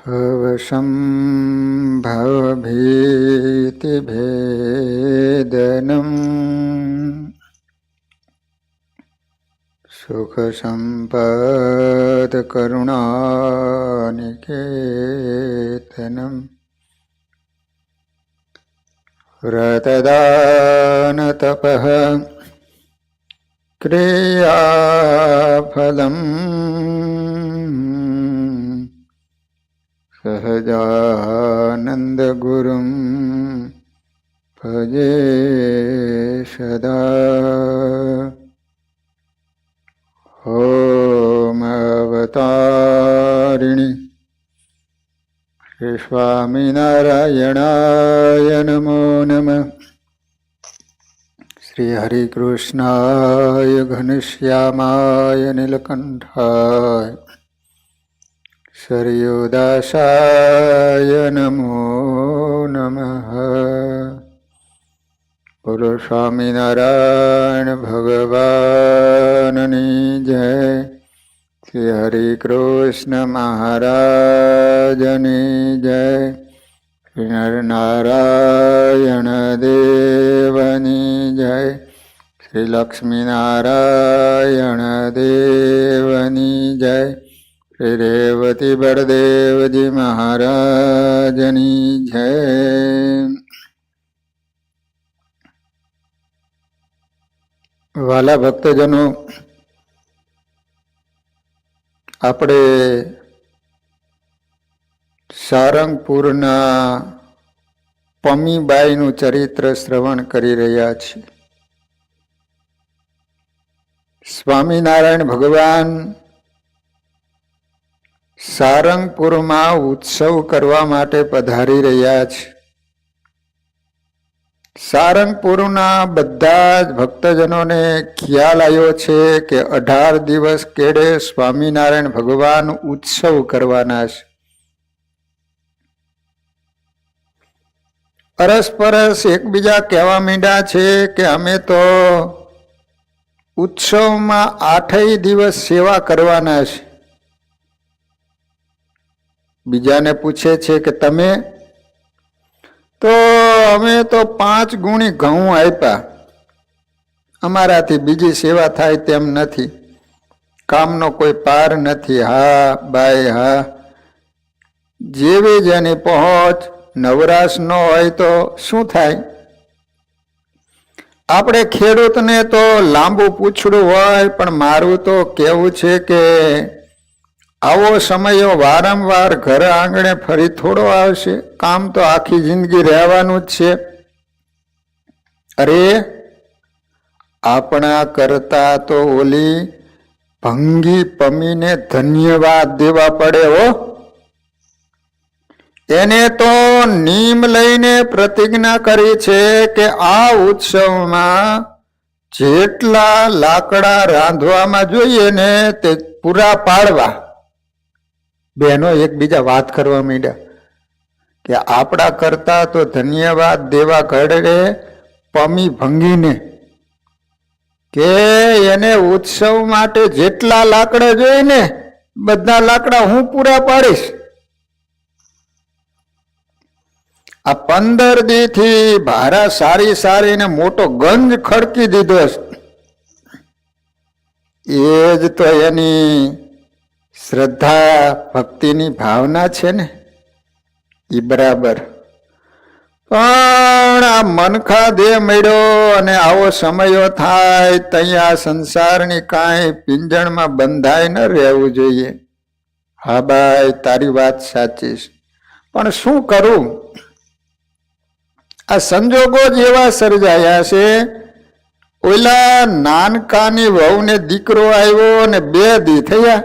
भवसम्भवभीतिभेदनम् सुखसम्पत्करुणानिकेतनम् व्रतदानतपः क्रियाफलम् सहजानन्दगुरुं भजे सदा। ॐ अवतारिणि श्री स्वामिनारायणाय नमो नमः। श्री हरिकृष्णाय घनश्यामाय नीलकंठाय सरयोदासाय नमो नमः। बोलो स्वामिनारायण भगवाननी जय। श्री हरिकृष्ण महाराजनी जय। श्री नरनारायण देवनी जय। श्री लक्ष्मीनारायण देवनी जय। श्री रेवती बड़देव जी महाराजनी जय। वाला भक्तजनों, આપણે સારંગપુરના પમીબાઈનું ચરિત્ર શ્રવણ કરી રહ્યા છીએ. સ્વામિનારાયણ ભગવાન સારંગપુરમાં ઉત્સવ કરવા માટે પધારી રહ્યા છે. સારંગપુરના બધા જ ભક્તજનોને ખ્યાલ આવ્યો છે કે 18 દિવસ કેડે સ્વામિનારાયણ ભગવાન ઉત્સવ કરવાના છે. અરસપરસ એકબીજા કહેવા માંડ્યા છે કે અમે તો ઉત્સવમાં 8 દિવસ સેવા કરવાના છે. બીજાને પૂછે છે કે તમે? તો અમે તો 5 ગુણી ઘઉં આપ્યા, અમારાથી બીજી સેવા થાય તેમ નથી, કામનો કોઈ પાર નથી. હા બાઈ હા, જેવી જેની પહોંચ, નવરાશ ન હોય તો શું થાય? આપણે ખેડૂતને તો લાંબુ પૂછડું હોય, પણ મારું તો કહેવું છે કે આવો સમયો વારંવાર ઘર આંગણે ફરી થોડો આવશે. કામ તો આખી જિંદગી રહેવાનું જ છે. અરે આપણા કરતા તો ઓલી ભંગી પમીને ધન્યવાદ દેવા પડે હો. એને તો નીમ લઈને પ્રતિજ્ઞા કરી છે કે આ ઉત્સવમાં જેટલા લાકડા રાંધવામાં જોઈએ ને તે પૂરા પાડવા. બહેનો એકબીજા વાત કરવા માંડ્યા કે આપણા કરતા તો ધન્યવાદ દેવા ઘડે પમી ભંગીને, કે એને ઉત્સવ માટે જેટલા લાકડા જોઈએ ને બધા લાકડા હું પૂરા પાડીશ. આ 15 દી થી ભારા સારી સારીને મોટો ગંજ ખડકી દીધો છે. એ જ તો એની શ્રદ્ધા ભક્તિની ભાવના છે ને, એ બરાબર. પણ આ મનખા દેહ મળ્યો અને આવો સમયો થાય ત્યાં સંસારની કાંઈ પિંજણમાં બંધાઈ ન રહેવું જોઈએ. હા ભાઈ, તારી વાત સાચી છે, પણ શું કરું? આ સંજોગો જ એવા સર્જાયા છે. ઓલા નાનકાની વહુને દીકરો આવ્યો અને 2 દી થયા.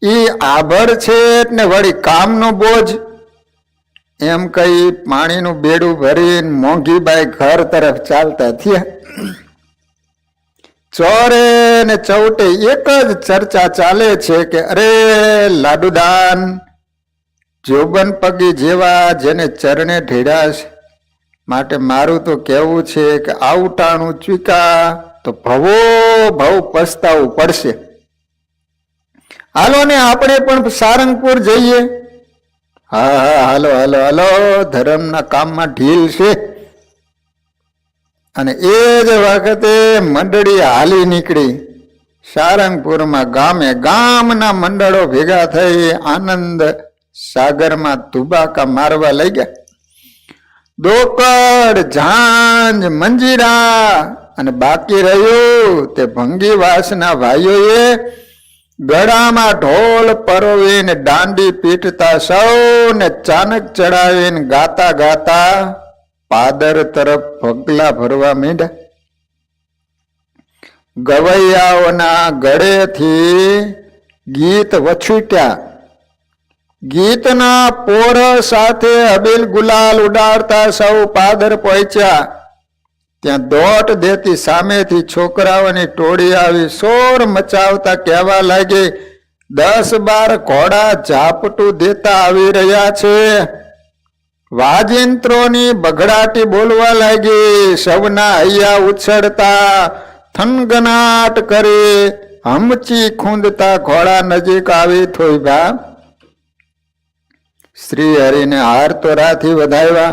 એ આભર છે ને વળી કામનો બોજ, એમ કઈ પાણીનું બેડું ભરીને મોંઘીબાઈ ઘર તરફ ચાલતા થયા. ચોરે ને ચૌટે એક જ ચર્ચા ચાલે છે કે અરે લાડુદાન, જોબન પગી જેવા જેને ચરણે ઢેડા છે, માટે મારું તો કહેવું છે કે આવટાણું ચૂકા તો ભવો ભવ પસ્તાવું પડશે. હાલો ને આપણે પણ સારંગપુર જઈએ. હા હા, હાલો હાલો હાલો, ધર્મના કામમાં ઢીલ છે. અને એ જ વખતે મંડળી હાલી નીકળી. સારંગપુરમાં ગામે ગામના મંડળો ભેગા થઈ આનંદ સાગરમાં તુબાકા મારવા લઈ ગયા. દોકડ, ઝાંઝ, મંજીરા અને બાકી રહ્યું તે ભંગીવાસના ભાઈઓએ ગળામાં ઢોલ પરોવીને દાંડી પીટતા સૌને ચાનક ચડાવીને ગાતા ગાતા પાદર તરફ પગલા ભરવા માંડ્યા. ગવૈયાઓના ગળેથી ગીત વછૂટ્યા. ગીતના પોર સાથે અબીલ ગુલાલ ઉડાડતા સૌ પાદર પહોંચ્યા. ત્યાં દોટ દેતી સામેથી છોકરાઓની ટોળી આવી શોર મચાવતા કહેવા લાગી, 10-12 ઘોડા ઝાપટું દેતા આવી રહ્યા છે. વાજિંત્રોની બઘડાટી બોલવા લાગી. સૌના હૈયા ઉછળતા થનગનાટ કરી હમચી ખૂંદતા ઘોડા નજીક આવી થોભ્યા. શ્રી હરિને હાર તોરાથી વધાવ્યા.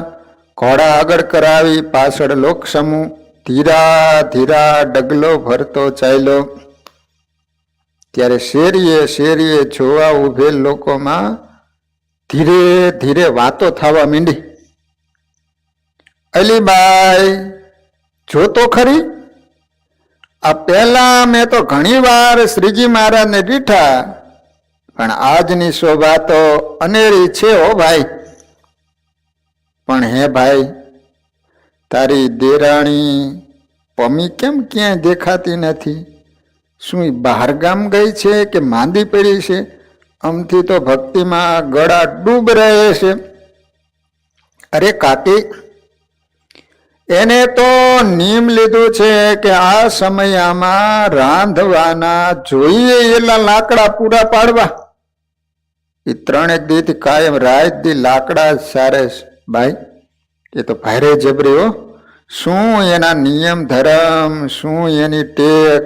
ઘોડા આગળ કરાવી પાછળ લોક સમૂહ ધીરા ધીરા ડગલો ભરતો ચાલ્યો. ત્યારે શેરીએ શેરીએ જોવા ઉભેલ લોકોમાં ધીરે ધીરે વાતો થવા માંડી. અલીબાઈ, જોતો ખરી, આ પહેલા મેં તો ઘણી વાર શ્રીજી મહારાજને દીઠા, પણ આજની શોભા તો અનેરી છે હો ભાઈ. પણ હે ભાઈ, તારી દેરાણી પમી કેમ ક્યાંય દેખાતી નથી? શું બહાર ગામ ગઈ છે કે માંદી પડી છે? આમથી તો ભક્તિમાં ગળા ડૂબ રહે છે. અરે કાકી, એને તો નિયમ લીધું છે કે આ સમયમાં રાંધવાના જોઈએ એટલા લાકડા પૂરા પાડવા. એ 3 દીથી કાયમ રાત દી લાકડા સારે ભાઈ. એ તો ભારે જબરી હો. શું એના નિયમ ધર્મ, શું એની ટેક.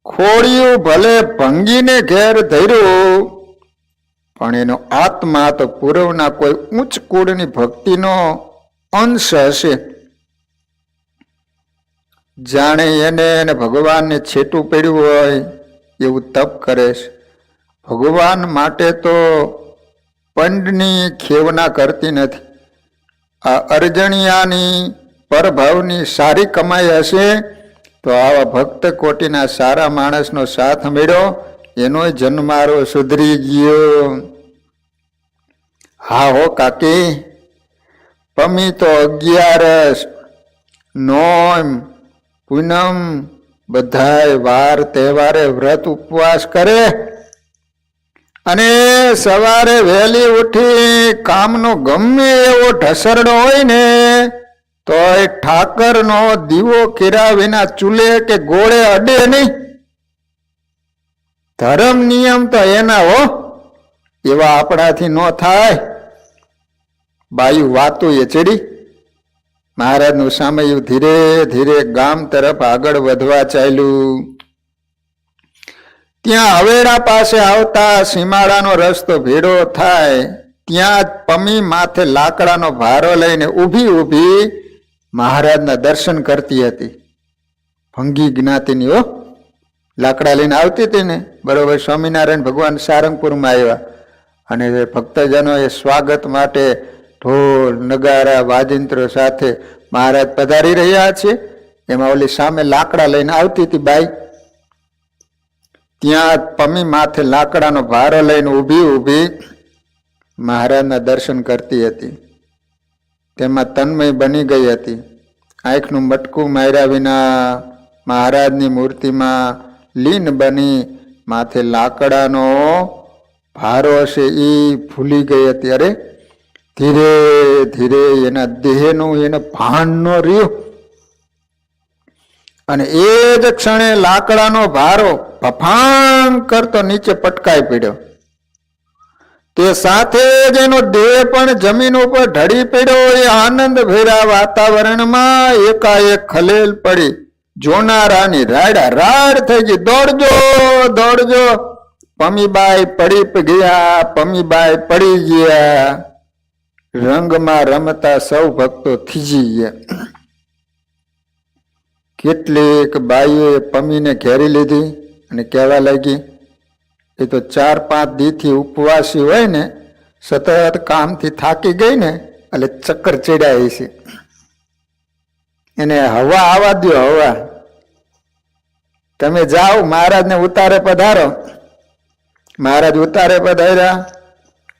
ખોડિયું ભલે ભંગીને ઘેર ધર્યું, પણ એનો આત્મા તો પૂર્વના કોઈ ઉચ્ચ કુળની ભક્તિનો અંશ હશે. જાણે એને ભગવાનને છેટું પડ્યું હોય એવું તપ કરે છે. ભગવાન માટે તો પંડની ખેવના કરતી નથી. આ અર્જણિયાની પરભાવની સારી કમાઈ હશે તો આવા ભક્ત કોટીના સારા માણસનો સાથ મળ્યો, એનો જન્મારો સુધરી ગયો. હા હો કાકી, પમી તો 11 નોમ પૂનમ બધાય વાર તહેવારે વ્રત ઉપવાસ કરે અને સવારે વહેલી ઉઠી કામનો ગમે એવો ઢસરડો હોય ને તોય ઠાકરનો દીવો કર્યા વિના ચૂલે કે ગોળે અડે નહીં. ધર્મ નિયમ તો એના હો, એવા આપણાથી ન થાય. બાયું વાતું એ ચડી. મહારાજનું સામયું ધીરે ધીરે ગામ તરફ આગળ વધવા ચાલ્યું. ત્યાં હવેડા પાસે આવતા સીમાડાનો રસ્તો ભેડો થાય ત્યાં જ પમી માથે લાકડાનો ભારો લઈને ઊભી ઊભી મહારાજના દર્શન કરતી હતી. ભંગી જ્ઞાતિની હો, લાકડા લઈને આવતી હતી ને. બરોબર, સ્વામિનારાયણ ભગવાન સારંગપુરમાં આવ્યા અને ભક્તજનોએ સ્વાગત માટે ઢોલ નગારા વાજિંત્રો સાથે મહારાજ પધારી રહ્યા છે. એમાં ઓલી સામે લાકડા લઈને આવતી હતી બાઈ. ત્યાં પમી માથે લાકડાનો ભારો લઈને ઊભી ઊભી મહારાજના દર્શન કરતી હતી. તેમાં તન્મય બની ગઈ હતી. આંખનું મટકું માર્યા વિના મહારાજની મૂર્તિમાં લીન બની માથે લાકડાનો ભારો છે એ ભૂલી ગઈ હતી. અરે ધીરે ધીરે એના દેહનું એને ભાન ન રહ્યું અને એ જ ક્ષણે લાકડાનો ભારો ફફાંગ કરતો નીચે પટકાઈ પડ્યો. તે સાથે જ એનો દેહ પણ જમીન ઉપર ઢળી પડ્યો. એ આનંદ ભર્યા વાતાવરણમાં એકાએક ખલેલ પડી. જોનારાની રાડા રાડ થઈ ગઈ. દોડજો દોડજો. પમીબાઈ પડી ગયા, પમીબાઈ પડી ગયા. રંગમાં રમતા સૌ ભક્તો થીજી ગયા. કેટલીક બાઈઓએ પમીને ઘેરી લીધી અને કહેવા લાગી, એ તો 4-5 દીથી ઉપવાસી હોય ને, સતત કામથી થાકી ગઈ ને એટલે ચક્કર ચડ્યા છે, એને હવા આવવા દો, હવા. તમે જાઓ મહારાજને ઉતારે પધારો. મહારાજ ઉતારે પધાર્યા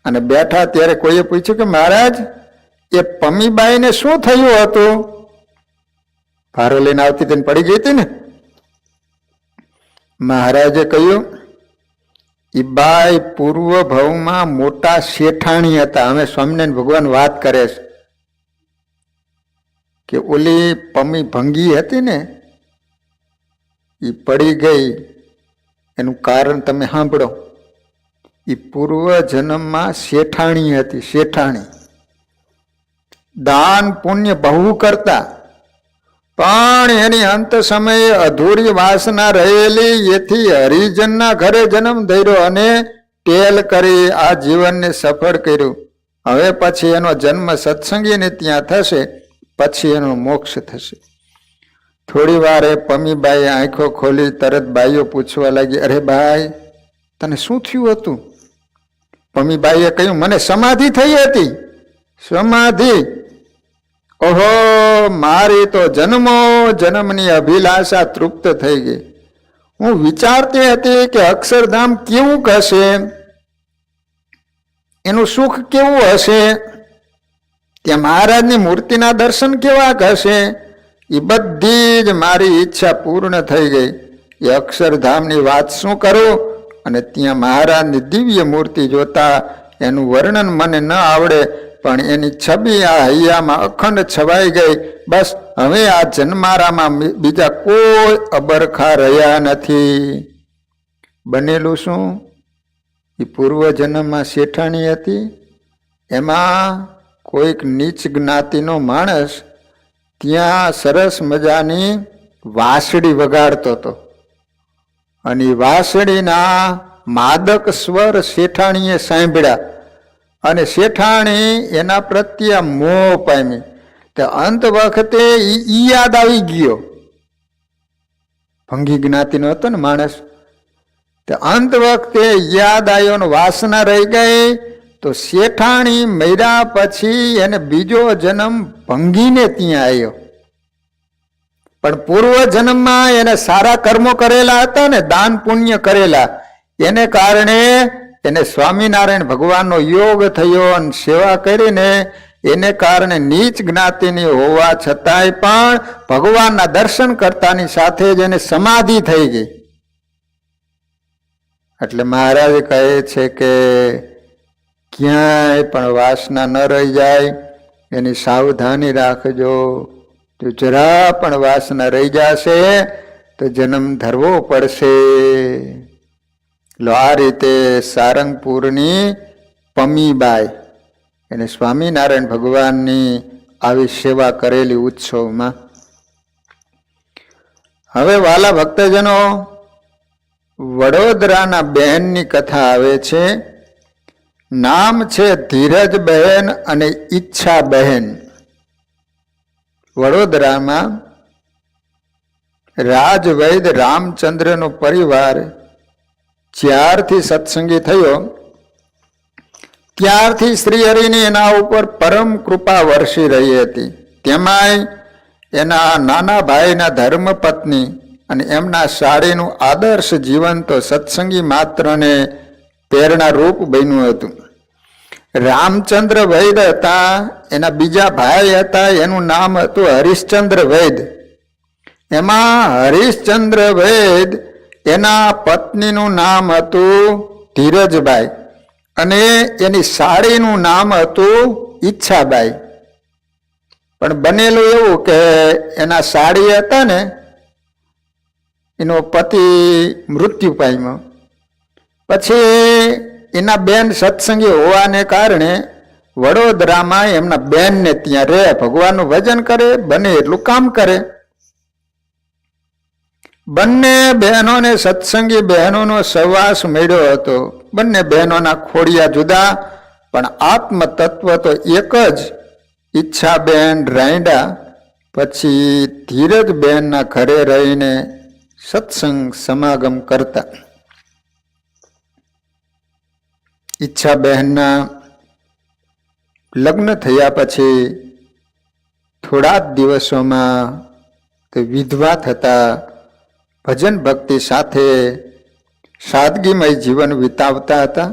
અને બેઠા ત્યારે કોઈએ પૂછ્યું કે મહારાજ એ પમીબાઈને શું થયું હતું? ભારો લઈને આવતી તેને પડી ગઈ હતી ને. મહારાજે કહ્યું, એ બાઈ પૂર્વ ભાવમાં મોટા શેઠાણી હતા. અમે સ્વામિનારાયણ ભગવાન વાત કરે છે કે ઓલી પમી ભંગી હતી ને, એ પડી ગઈ, એનું કારણ તમે સાંભળો. એ પૂર્વ જન્મમાં શેઠાણી હતી. શેઠાણી દાન પુણ્ય બહુ કરતા, પણ એની અંત સમયે અધૂરી વાસના રહેલી, એથી હરિજનના ઘરે જન્મ ધર્યો અને ટેલ કરી આ જીવનને સફળ કર્યું. હવે પછી એનો જન્મ સત્સંગીને ત્યાં થશે, પછી એનો મોક્ષ થશે. થોડી વાર એ પમીબાઈ આંખો ખોલી, તરત બાઈઓ પૂછવા લાગી, અરે બાઈ તને શું થયું હતું? પમીબાઈએ કહ્યું, મને સમાધિ થઈ હતી. સમાધિ? ઓહો, મારી તો જન્મો જન્મની અભિલાષા તૃપ્ત થઈ ગઈ. હું વિચારતી હતી કે અક્ષરધામ કેવું હશે, એનું સુખ કેવું હશે, ત્યાં મહારાજની મૂર્તિના દર્શન કેવા હશે. એ બધી જ મારી ઈચ્છા પૂર્ણ થઈ ગઈ. એ અક્ષરધામની વાત શું કરું, અને ત્યાં મહારાજની દિવ્ય મૂર્તિ જોતા એનું વર્ણન મને ન આવડે, પણ એની છબી આ હૈયામાં અખંડ છવાઈ ગઈ. બસ હવે આ જન્મારામાં બીજા કોઈ અબરખા રહ્યા નથી. બનેલું શું? એ પૂર્વ જન્મમાં શેઠાણી હતી. એમાં કોઈક નીચ જ્ઞાતિનો માણસ ત્યાં સરસ મજાની વાંસળી વગાડતો હતો, અને વાંસળીના માદક સ્વર શેઠાણીએ સાંભળ્યા, અને શેઠાણી એના પ્રત્યે મોહ પામી. તે અંત વખતે ઈ યાદ આવી ગયો. ભંગી જ્ઞાતિનો હતો ને માણસ, તે અંત વખતે યાદ આવ્યો ને વાસના રહી ગઈ. તો શેઠાણી મર્યા પછી એને બીજો જન્મ ભંગીને ત્યાં આવ્યો. પણ પૂર્વ જન્મમાં એને સારા કર્મો કરેલા હતા ને, દાન પુણ્ય કરેલા, એને કારણે એને સ્વામિનારાયણ ભગવાનનો યોગ થયો, અને સેવા કરીને એને કારણે નીચ જ્ઞાતિની હોવા છતાંય પણ ભગવાનના દર્શન કરતાની સાથે જ એને સમાધિ થઈ ગઈ. એટલે મહારાજ કહે છે કે ક્યાંય પણ વાસના ન રહી જાય, એની સાવધાની રાખજો. જો જરા પણ વાસના રહી જશે તો જન્મ ધરવો પડશે. આ રીતે સારંગપુરની પમીબાઈ એને સ્વામિનારાયણ ભગવાનની આવી સેવા કરેલી ઉત્સવમાં. હવે વાલા ભક્તજનો, વડોદરાના બહેનની કથા આવે છે. નામ છે ધીરજ બહેન અને ઈચ્છા બહેન. વડોદરામાં રાજવૈદ રામચંદ્રનો પરિવાર જ્યારથી સત્સંગી થયો ત્યારથી શ્રી હરિની એના ઉપર પરમ કૃપા વરસી રહી હતી. તેમાંય એના નાના ભાઈના ધર્મપત્ની અને એમના સાડીનું આદર્શ જીવન તો સત્સંગી માત્રને પ્રેરણા રૂપ બન્યું હતું. રામચંદ્ર વૈદ હતા, એના બીજા ભાઈ હતા, એનું નામ હતું હરિશ્ચંદ્ર વૈદ. એમાં હરિશ્ચંદ્ર વૈદ એના પત્નીનું નામ હતું ધીરજબાઈ, અને એની સાડીનું નામ હતું ઈચ્છાબાઈ. પણ બનેલું એવું કે એના સાડી હતા ને, એનો પતિ મૃત્યુ પામ્યો. પછી એના બેન સત્સંગી હોવાને કારણે વડોદરામાં એમના બેનને ત્યાં રહે, ભગવાનનું ભજન કરે, બને એટલું કામ કરે. બંને બહેનોને સત્સંગી બહેનોનો સહવાસ મળ્યો હતો. બંને બહેનોના ખોડિયા જુદા પણ આત્મ તત્વ તો એક જ. ઈચ્છાબેન રાયડા પછી ધીરજબેનના ઘરે રહીને સત્સંગ સમાગમ કરતા. ઈચ્છાબહેનના લગ્ન થયા પછી થોડા જ દિવસોમાં તે વિધવા થતા ભજન ભક્તિ સાથે સાદગીમય જીવન વિતાવતા હતા.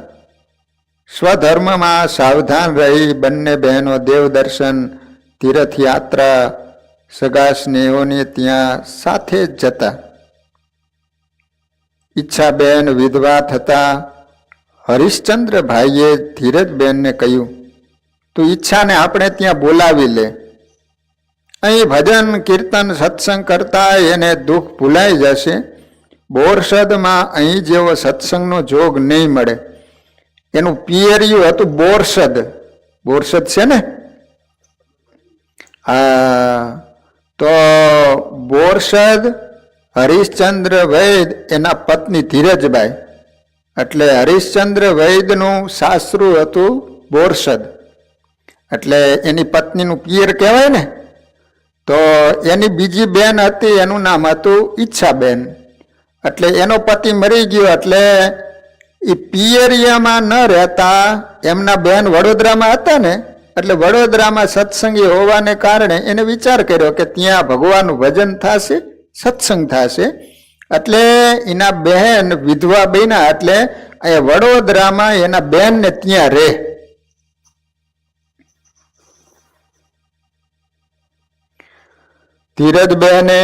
સ્વધર્મમાં સાવધાન રહી બંને બહેનો દેવદર્શન, તીર્થયાત્રા, સગા સ્નેહોને ત્યાં સાથે જ જતા. ઈચ્છાબેન વિધવા થતા હરિશ્ચંદ્રભાઈએ ધીરજબેનને કહ્યું, તું ઈચ્છાને આપણે ત્યાં બોલાવી લે. અહીં ભજન કીર્તન સત્સંગ કરતા એને દુઃખ ભૂલાઈ જશે. બોરસદમાં અહીં જેવો સત્સંગનો જોગ નહીં મળે. એનું પિયરિયું હતું બોરસદ. બોરસદ છે ને? હા, તો બોરસદ હરિશ્ચંદ્ર વૈદ એના પત્ની ધીરજબાઈ, એટલે હરિશ્ચંદ્ર વૈદનું સાસરું હતું બોરસદ, એટલે એની પત્નીનું પિયર કહેવાય ને. તો એની બીજી બેન હતી, એનું નામ હતું ઈચ્છાબેન. એટલે એનો પતિ મરી ગયો, એટલે એ પિયરિયામાં ન રહેતા એમના બેન વડોદરામાં હતા ને, એટલે વડોદરામાં સત્સંગી હોવાને કારણે એને વિચાર કર્યો કે ત્યાં ભગવાનનું ભજન થશે, સત્સંગ થશે. એટલે એના બહેન વિધવા બન્યા, એટલે અહીંયા વડોદરામાં એના બહેનને ત્યાં રહે. ધીરજબહેને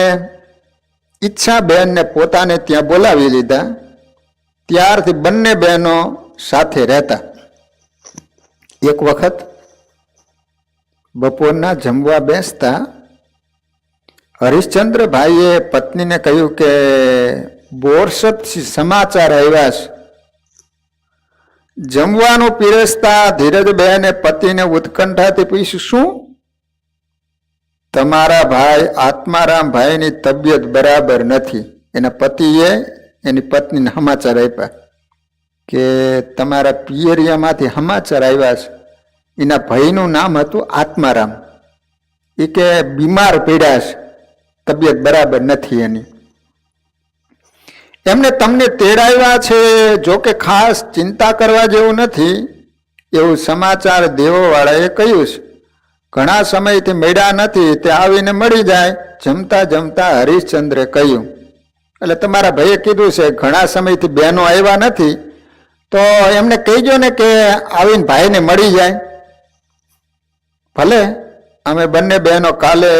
ઈચ્છાબહેનને પોતાને ત્યાં બોલાવી લીધા. ત્યારથી બંને બહેનો સાથે રહેતા. એક વખત બપોરના જમવા બેસતા હરિશ્ચંદ્રભાઈએ પત્નીને કહ્યું કે બોરસદથી સમાચાર આવ્યા છે. જમવાનું પીરસતા ધીરજબહેને પતિને ઉત્કંઠાથી પૂછ્યું, શું? તમારા ભાઈ આત્મારામ ભાઈની તબિયત બરાબર નથી. એના પતિએ એની પત્નીને સમાચાર આપ્યા કે તમારા પિયરિયામાંથી સમાચાર આવ્યા છે. એના ભાઈનું નામ હતું આત્મારામ. એ કે બીમાર પડ્યા છે, તબિયત બરાબર નથી એની. એમને તમને તેડાવ્યા છે, જો કે ખાસ ચિંતા કરવા જેવું નથી એવું સમાચાર દેવોવાળાએ કહ્યું છે. ઘણા સમયથી મળ્યા નથી, તે આવીને મળી જાય. જમતા જમતા હરિશ્ચંદ્રે કહ્યું, એટલે તમારા ભાઈએ કીધું છે ઘણા સમયથી બહેનો આવ્યા નથી, તો એમને કહેજો ને કે આવીને ભાઈને મળી જાય. ભલે, અમે બંને બહેનો કાલે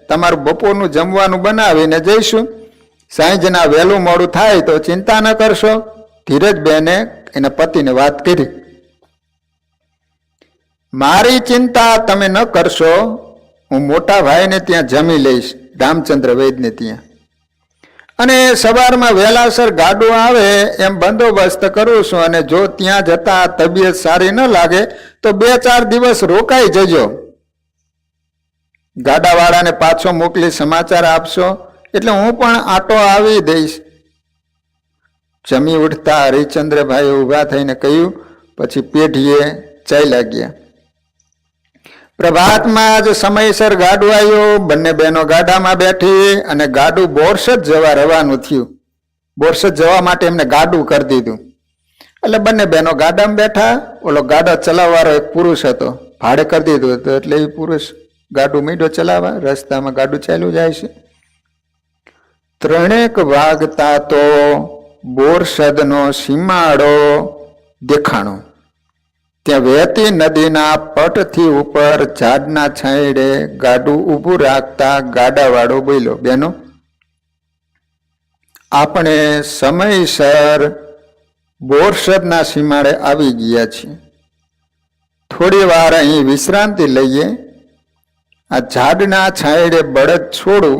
તમારું બપોરનું જમવાનું બનાવીને જઈશું. સાંજના વહેલું મોડું થાય તો ચિંતા ન કરશો. ધીરજબહેને એના પતિને વાત કરી. મારી ચિંતા તમે ન કરશો, હું મોટા ભાઈને ત્યાં જમી લઈશ, રામચંદ્ર વૈદને ત્યાં. અને સવારમાં વહેલાસર ગાડું આવે એમ બંદોબસ્ત કરું છું. અને જો ત્યાં જતા તબિયત સારી ન લાગે તો 2-4 દિવસ રોકાઈ જજો. ગાડાવાળાને પાછો મોકલી સમાચાર આપશો, એટલે હું પણ આટો આવી દઈશ. જમી ઉઠતા હરિશ્ચંદ્રભાઈ ઊભા થઈને કહ્યું, પછી પેઢીએ ચાલ્યા ગયા. પ્રભાતમાં જ સમયસર ગાડું આવ્યું. બંને બહેનો ગાડામાં બેઠી અને ગાડું બોરસદ જવા રવાનું થયું. બોરસદ જવા માટે એમને ગાડું કરી દીધું. એટલે બંને બહેનો ગાડામાં બેઠા. ઓલો ગાડો ચલાવવાળો એક પુરુષ હતો, ભાડે કરી દીધું હતું. એટલે એ પુરુષ ગાડું મીંડો ચલાવવા રસ્તામાં ગાડું ચાલ્યું જાય છે. 3 વાગતા તો બોરસદનો સીમાડો દેખાણો. ત્યાં વહેતી નદીના પટથી ઉપર ઝાડના છાંયડે ગાડું ઊભું રાખતા ગાડાવાળો બોલ્યો, બેનો, આપણે સમયસર બોરસદના સીમાડે આવી ગયા છીએ. થોડી વાર અહીં વિશ્રાંતિ લઈએ. આ ઝાડના છાંયડે બળદ છોડું,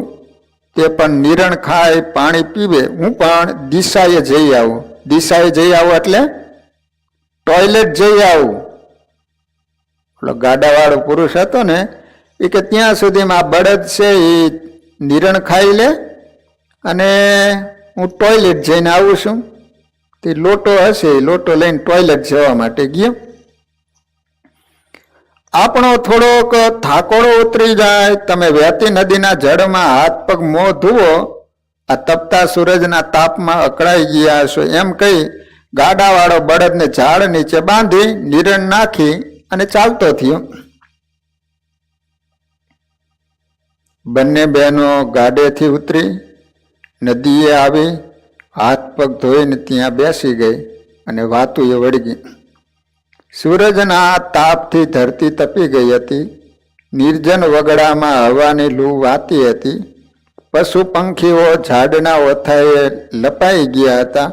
તે પણ નિરણ ખાય, પાણી પીવે. હું પણ દિશાએ જઈ આવું. દિશાએ જઈ આવું એટલે ટોયલેટ જઈ આવું. ઓલો ગાડાવાળો પુરુષ હતો ને, એ કે ત્યાં સુધીમાં આ બળદ છે એ નિરણ ખાઈ લે અને હું ટોયલેટ જઈને આવું છું. તે લોટો હશે, લોટો લઈને ટોયલેટ જવા માટે ગયો. આપણો થોડોક થાકોડો ઉતરી જાય, તમે વહેતી નદીના જળમાં હાથ પગ મોં ધુવો, આ તપતા સૂરજના તાપમાં અકળાઈ ગયા હશો એમ કહી ગાડાવાળો બળદને ઝાડ નીચે બાંધી નિરણ નાખી અને ચાલતો થયો. બંને બહેનો ગાડેથી ઉતરી નદીએ આવી, હાથ પગ ધોઈને ત્યાં બેસી ગઈ અને વાતુએ વળગી. સૂરજના તાપથી ધરતી તપી ગઈ હતી. નિર્જન વગડામાં હવાની લૂ વાતી હતી. પશુ પંખીઓ ઝાડના ઓથાએ લપાઈ ગયા હતા.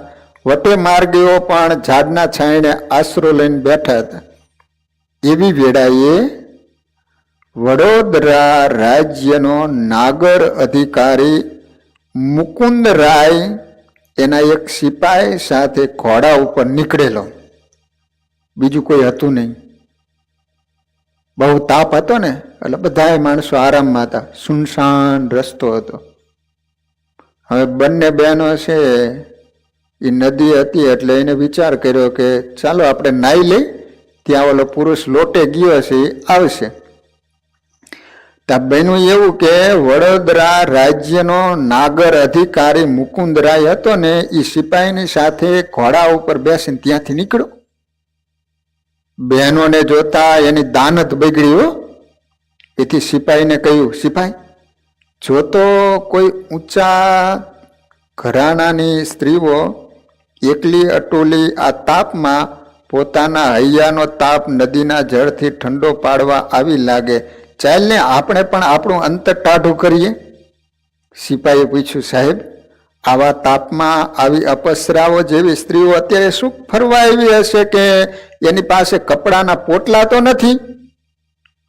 વટે માર્ગીઓ પણ ઝાડના છાંયણે આશરો લઈને બેઠા હતા. એવી વેળાએ વડોદરા રાજ્યનો નાગર અધિકારી મુકુંદરાય એના એક સિપાઈ સાથે ઘોડા ઉપર નીકળેલો. બીજું કોઈ હતું નહીં. બહુ તાપ હતો ને, એટલે બધા માણસો આરામમાં હતા. સુનસાન રસ્તો હતો. હવે બંને બહેનો છે એ નદી હતી એટલે એને વિચાર કર્યો કે ચાલો આપણે નાહી લઈ, ત્યાં ઓલો પુરુષ લોટે ગયો છે એ આવશે. ત્યાં બન્યું એવું કે વડોદરા રાજ્યનો નાગર અધિકારી મુકુંદરાય હતો ને, એ સિપાહીની સાથે ઘોડા ઉપર બેસીને ત્યાંથી નીકળ્યો. બહેનોને જોતા એની દાનત બગડ્યું. એથી સિપાહીને કહ્યું, સિપાહી જો તો કોઈ ઊંચા ઘરાણાની સ્ત્રીઓ એકલી અટોલી આ તાપમાં પોતાના હૈયાનો તાપ નદીના જળથી ઠંડો પાડવા આવી લાગે, ચાલને આપણે પણ આપણું અંતર ટાઢું કરીએ. સિપાહીએ પૂછ્યું, સાહેબ આવા તાપમાં આવી અપસરાઓ જેવી સ્ત્રીઓ અત્યારે શું ફરવા આવી હશે કે એની પાસે કપડાના પોટલા તો નથી?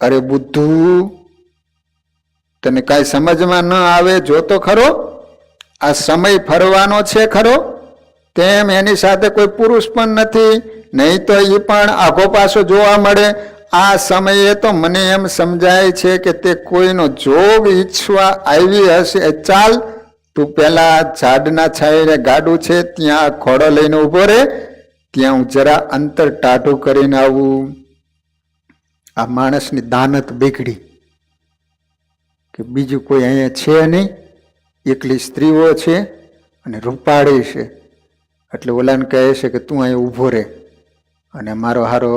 અરે બુદ્ધુ, તને કાંઈ સમજમાં ન આવે? જો તો ખરો, આ સમય ફરવાનો છે ખરો, તેમ એની સાથે કોઈ પુરુષ પણ નથી, નહીં તો એ પણ આઘો પાછો જોવા મળે. આ સમયે તો મને એમ સમજાય છે કે તે કોઈનો જોગ ઈચ્છવા આવી હશે. ચાલ તું પેલા ઝાડના છાયરે ગાડું છે ત્યાં ઘોડો લઈને ઉભો રહે, ત્યાં હું જરા અંતર ટાઢું કરીને આવું. આ માણસની દાનત બગડી કે બીજું કોઈ અહીંયા છે નહીં, એકલી સ્ત્રીઓ છે અને રૂપાળી છે. એટલે ઓલાને કહે છે કે તું અહીંયા ઊભો રહે, અને મારો હારો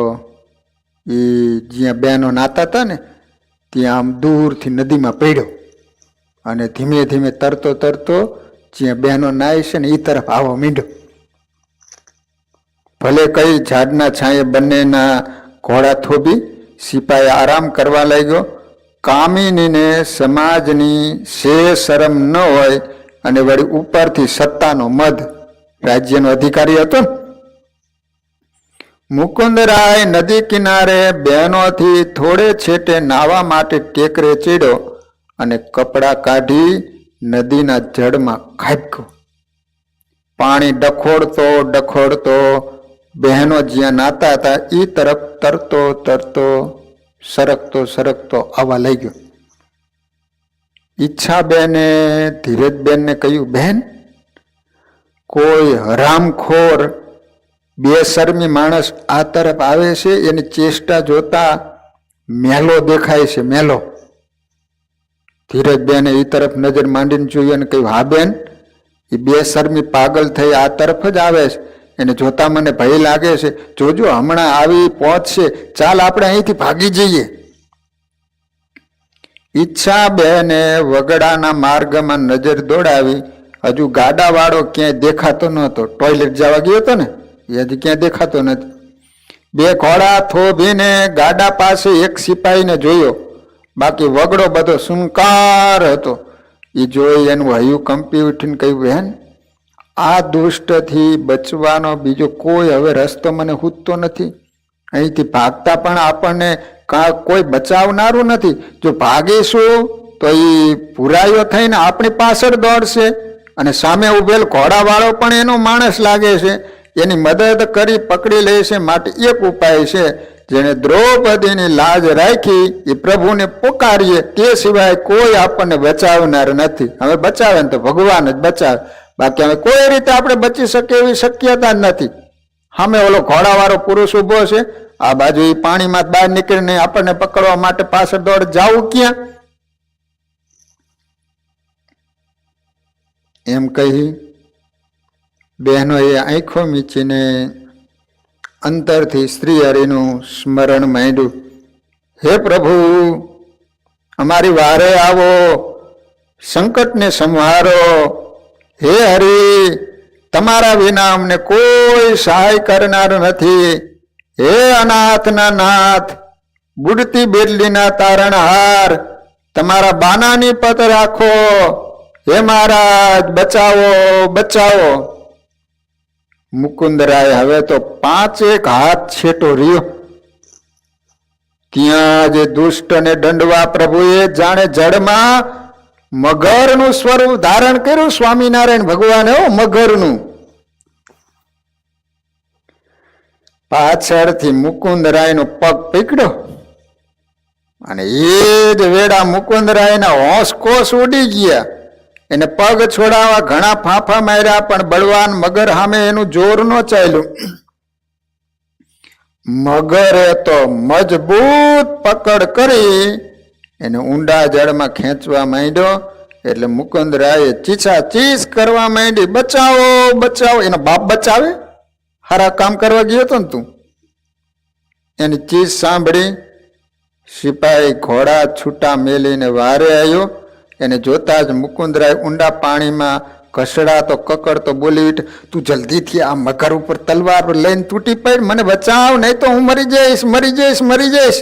એ જ્યાં બહેનો નાતા હતા ને ત્યાં આમ દૂરથી નદીમાં પડ્યો અને ધીમે ધીમે તરતો તરતો જ્યાં બહેનો નાય છે ને એ તરફ આવવા માંડ્યો. ભલે કઈ ઝાડના છાંયે બંનેના ઘોડા થોભી સિપાહી આરામ કરવા લાગ્યો. કામિનીને સમાજની શે શરમ ન હોય અને વળી ઉપરથી સત્તાનો મદ, રાજ્યનો અધિકારી હતો ને. મુકુંદરાય નદી કિનારે બહેનોથી થોડે છેટે નાવા માટે ટેકરે ચડ્યો અને કપડાં કાઢી નદીના જળમાં ખાબક્યો. પાણી ડખોડતો ડખોડતો બહેનો જ્યાં નાતા હતા એ તરફ તરતો તરતો સરકતો સરકતો આવવા લાગ્યો. ઈચ્છાબેને ધીરજબેનને કહ્યું, બહેન કોઈ હરામખોર બેશરમી માણસ આ તરફ આવે છે, એની ચેષ્ટા જોતા મેલો દેખાય છે, મેલો. ધીરજબેને એ તરફ નજર માંડીને જોયું અને કહ્યું, હા બેન, એ બેશરમી પાગલ થઈ આ તરફ જ આવે છે, એને જોતા મને ભય લાગે છે. જોજો હમણાં આવી પહોંચશે, ચાલ આપણે અહીંથી ભાગી જઈએ. ઈચ્છા બેને વગડાના માર્ગમાં નજર દોડાવી. હજુ ગાડાવાળો ક્યાંય દેખાતો નહોતો. ટોયલેટ જવા ગયો હતો ને, એ હજી ક્યાંય દેખાતો નથી. બે ઘોડા થોભીને ગાડા પાસે એક સિપાહીને જોયો, બાકી વગડો બધો સુનકાર હતો. એ જોઈ એનું હૈયું કંપી ઉઠીને કહ્યું, બહેન આ દુષ્ટથી બચવાનો બીજો કોઈ હવે રસ્તો મને હૂતો નથી. અહીંથી ભાગતા પણ આપણને કોઈ બચાવનારું નથી. જો ભાગીશું તો એ પુરાયો થઈને આપણી પાછળ દોડશે અને સામે ઉભેલ ઘોડાવાળો પણ એનો માણસ લાગે છે, એની મદદ કરી પકડી લે છે. માટે એક ઉપાય છે, જેને દ્રૌપદીની લાજ રાખી એ પ્રભુને પોકારીએ તે સિવાય કોઈ આપણને બચાવનાર નથી. હવે બચાવે ને તો ભગવાન જ બચાવે, બાકી હવે કોઈ રીતે આપણે બચી શકીએ એવી શક્યતા જ નથી. સામે ઓલો ઘોડાવાળો પુરુષ ઉભો છે, આ બાજુ એ પાણીમાં બહાર નીકળીને આપણને પકડવા માટે પાછળ દોડ જાવું ક્યાં? એમ કહી બહેનોએ આંખો મીચીને અંતરથી શ્રી હરિનું સ્મરણ માંડ્યું. હે પ્રભુ, અમારી વારે આવો, સંકટને સંહારો. હે હરિ, તમારા વિના અમને કોઈ સહાય કરનાર નથી. હે અનાથના નાથ, બુડતી બેડલીના તારણહાર, તમારા બાનાની પત રાખો. હે મહારાજ, બચાવો બચાવો. મુકુંદરાય હવે તો 5 હાથ છેટો રહ્યો. ત્યાં જે દુષ્ટ અને દંડવા પ્રભુએ જાણે જળમાં મગરનું સ્વરૂપ ધારણ કર્યું. સ્વામિનારાયણ ભગવાને મગરનું. પાછળથી મુકુંદરાયનો પગ પકડ્યો અને એ જ વેડા મુકુંદરાયના હોંશકોશ ઉડી ગયા. એને પગ છોડાવવા ઘણા ફાંફા માર્યા, પણ બળવાન મગર સામે એનું જોર ન ચાલ્યું. મગરે તો મજબૂત પકડ કરી એને ઊંડા જળમાં ખેંચવા માંડ્યો. એટલે મુકુંદરાયે ચીછા ચીસ કરવા માંડી, બચાવો બચાવો. એનો બાપ બચાવે? હારા કામ કરવા ગયો હતો ને તું? એની ચીસ સાંભળી સિપાહી ઘોડા છૂટા મેલીને વારે આવ્યો. એને જોતા જ મુકુંદરાય ઊંડા પાણીમાં ઘસડાતો કકડતો બોલી ઉઠ, તું જલ્દીથી આ મગર ઉપર તલવાર લઈને તૂટી પડ, મને બચાવ, નહીં તો હું મરી જઈશ મરી જઈશ મરી જઈશ.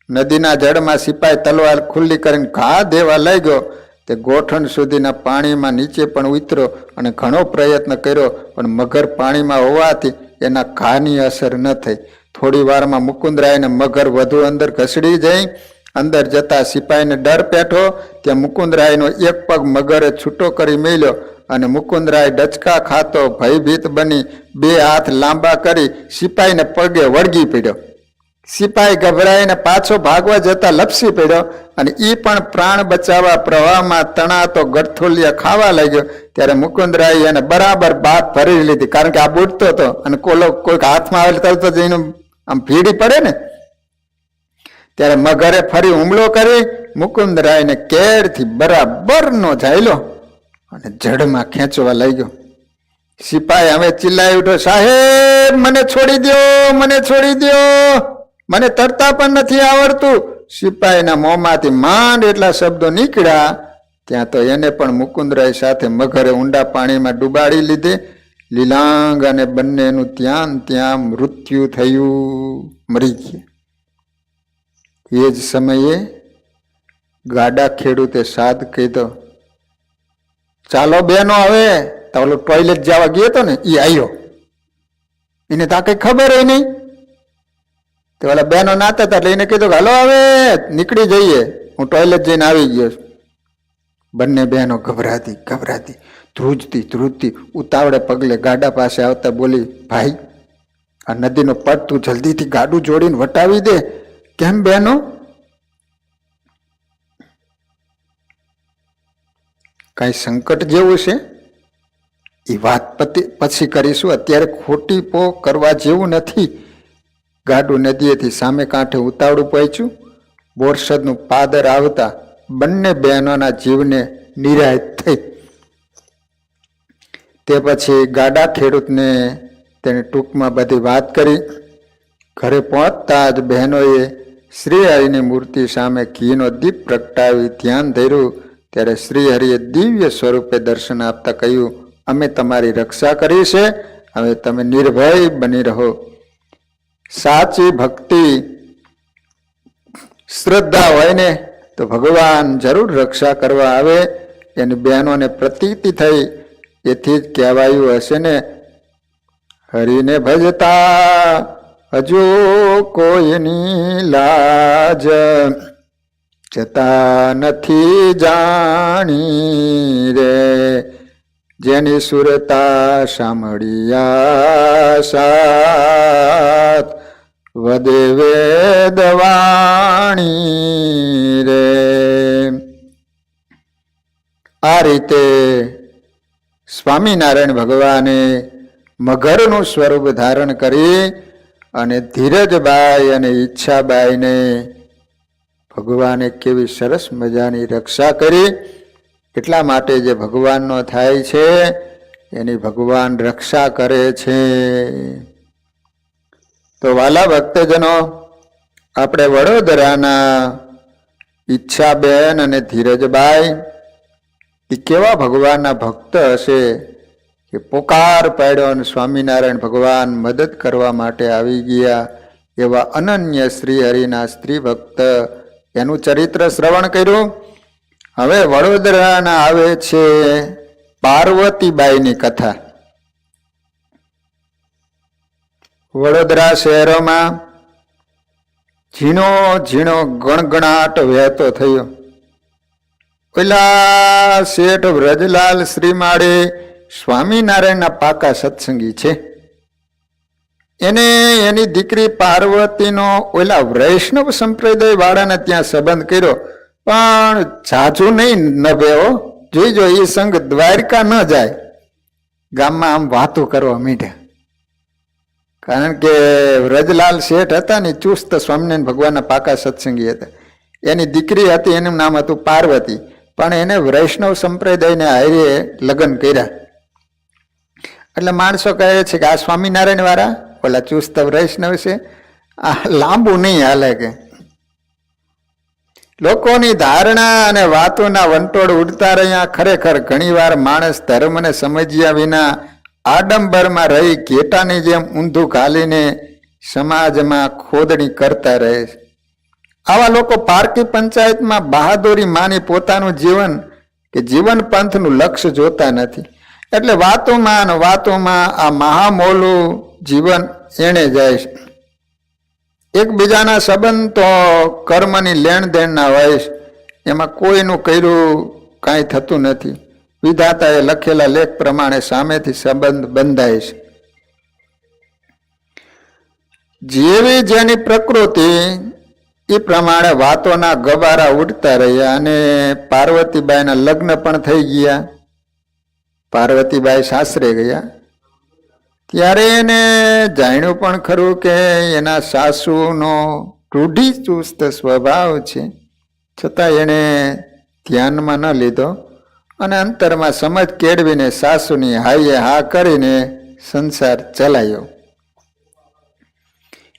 નદીના જળમાં સિપાહી તલવાર ખુલ્લી કરીને ઘા દેવા લઈ ગયો. તે ગોઠણ સુધીના પાણીમાં નીચે પણ ઉતર્યો અને ઘણો પ્રયત્ન કર્યો, પણ મગર પાણીમાં હોવાથી એના ઘાની અસર ન થઈ. થોડી વારમાં મુકુંદરાયને મગર વધુ અંદર ઘસડી જઈ. અંદર જતા સિપાહીને ડર પેઠો. ત્યાં મુકુંદરાયનો એક પગ મગરે છૂટો કરી મેલ્યો અને મુકુંદરાય ડચકા ખાતો ભયભીત બની 2 હાથ લાંબા કરી સિપાહીને પગે વળગી પડ્યો. સિપાહી ગભરાઈને પાછો ભાગવા જતા લપસી પડ્યો અને એ પણ પ્રાણ બચાવવા પ્રવાહમાં તણાતો ગઠોલિયા ખાવા લાગ્યો. ત્યારે મુકુંદરાય એને બરાબર બાત ભરી લીધી, કારણ કે આ બુડતો હતો અને કોઈક હાથમાં આવેલ તરત જ એનું આમ ભીડી પડે ને. ત્યારે મગરે ફરી હુમલો કરી મુકુંદરાયને કેરથી બરાબર નો ઝાયલો અને જડમાં ખેંચવા લાગ્યો. સિપાહી હવે ચિલ્લાઈ ઉઠ્યો, સાહેબ મને છોડી દો, મને છોડી દો, મને તરતા પણ નથી આવડતું. સિપાહીના મોંમાંથી માંડ એટલા શબ્દો નીકળ્યા. ત્યાં તો એને પણ મુકુંદરાય સાથે મગરે ઊંડા પાણીમાં ડૂબાડી લીધી. લીલાંગ અને બંનેનું ત્યાં મૃત્યુ થયું, મરી ગયા. એ જ સમયે ગાડા ખેડૂતે સાદ કીધો, ચાલો બેનો હવે તો ઓલો ટોયલેટ જવા ગયો હતો ને એ આવ્યો, એને તો કઈ ખબર હોય નહીં. તો ઓલા બેનો નાતા હતા એટલે એને કીધું હાલો હવે નીકળી જઈએ, હું ટોયલેટ જઈને આવી ગયો. બંને બહેનો ગભરાતી ધ્રુજતી ઉતાવળે પગલે ગાડા પાસે આવતા બોલી, ભાઈ આ નદીનો પટ તું જલ્દીથી ગાડું જોડીને વટાવી દે. કેમ બહેનો? કઈ સંકટ જેવું છે? એ વાત પછી કરીશું, અત્યારે ખોટી પો કરવા જેવું નથી. ગાડું નદીએથી સામે કાંઠે ઉતાવળું પહોંચ્યું. બોરસદનું પાદર આવતા બંને બહેનોના જીવને નિરાશ થઈ. તે પછી ગાડા ખેડૂતને તેને ટૂંકમાં બધી વાત કરી. ઘરે પહોંચતા જ બહેનોએ શ્રી હરિની મૂર્તિ સામે ઘીનો દીપ પ્રગટાવી ધ્યાન ધર્યું. ત્યારે શ્રી હરિએ દિવ્ય સ્વરૂપે દર્શન આપતા કહ્યું, અમે તમારી રક્ષા કરી છે, હવે તમે નિર્ભય બની રહો. સાચી ભક્તિ શ્રદ્ધા હોય ને તો ભગવાન જરૂર રક્ષા કરવા આવે. એની બહેનોને પ્રતીતિ થઈ. એથી જ કહેવાયું હશે ને, હરિને ભજતા હજુ કોઈની લાજ જતા નથી જાણી રે, જેની સુરતા સાંભળ્યા સાથ વદે વેદવાણી રે. આ રીતે સ્વામિનારાયણ ભગવાને મગરનું સ્વરૂપ ધારણ કરી અને ધીરજબાઈ અને ઈચ્છાબાઈને ભગવાને કેવી સરસ મજાની રક્ષા કરી. એટલા માટે જે ભગવાનનો થાય છે એની ભગવાન રક્ષા કરે છે. તો વાલા ભક્તજનો, આપણે વડોદરાના ઈચ્છાબેન અને ધીરજબાઈ એ કેવા ભગવાનના ભક્ત હશે કે પોકાર પાડ્યો અને સ્વામિનારાયણ ભગવાન મદદ કરવા માટે આવી ગયા. એવા અનન્ય શ્રી હરિના સ્ત્રી ભક્ત, એનું ચરિત્ર શ્રવણ કર્યું. હવે વડોદરાના આવે છે પાર્વતીબાઈની કથા. વડોદરા શહેરોમાં ઝીણો ઝીણો ગણગણાટ વહેતો થયો. પેલા શેઠ વ્રજલાલ શ્રીમાળે સ્વામિનારાયણના પાકા સત્સંગી છે. એને એની દીકરી પાર્વતીનો ઓલા વૈષ્ણવ સંપ્રદાય વાળાને ત્યાં સંબંધ કર્યો, પણ જાજુ નહીં નભ્યો. જોઈજો એ સંઘ દ્વારકા ન જાય. ગામમાં આમ વાતો કરવા મીઠા. કારણ કે વ્રજલાલ શેઠ હતા ને ચુસ્ત સ્વામિનારાયણ ભગવાનના પાકા સત્સંગી હતા. એની દીકરી હતી, એનું નામ હતું પાર્વતી, પણ એને વૈષ્ણવ સંપ્રદાયને હારે લગ્ન કર્યા. એટલે માણસો કહે છે કે આ સ્વામિનારાયણ વાળા ઓલા ચુસ્ત વૈષ્ણવ છે, આ લાંબુ નહીં હાલે. કે લોકોની ધારણા અને વાતોના વંટોળ ઉડતા રહ્યા. ખરેખર ઘણીવાર માણસ ધર્મને સમજ્યા વિના આડંબરમાં રહી ઘેટાની જેમ ઊંધું ઘાલીને સમાજમાં ખોદણી કરતા રહે છે. આવા લોકો પારકી પંચાયતમાં બહાદુરી માની પોતાનું જીવન કે જીવન પંથનું લક્ષ્ય જોતા નથી. એટલે વાતોમાં આ મહામોલું જીવન એણે જાય છે. એકબીજાના સંબંધ તો કર્મની લેણ દેણના હોય છે. એમાં કોઈનું કર્યું કાંઈ થતું નથી. વિધાતાએ લખેલા લેખ પ્રમાણે સામેથી સંબંધ બંધાય છે. જેવી જેની પ્રકૃતિ એ પ્રમાણે વાતોના ગબારા ઉડતા રહ્યા અને પાર્વતીબાઈના લગ્ન પણ થઈ ગયા. પાર્વતીબાઈ સાસરે ગયા ત્યારે એને જાણ્યું પણ ખરું કે એના સાસુનો રૂઢિચુસ્ત સ્વભાવ છે. છતાં એણે ધ્યાનમાં ન લીધો અને અંતરમાં સમજ કેળવીને સાસુની હાઈએ હા કરીને સંસાર ચલાવ્યો.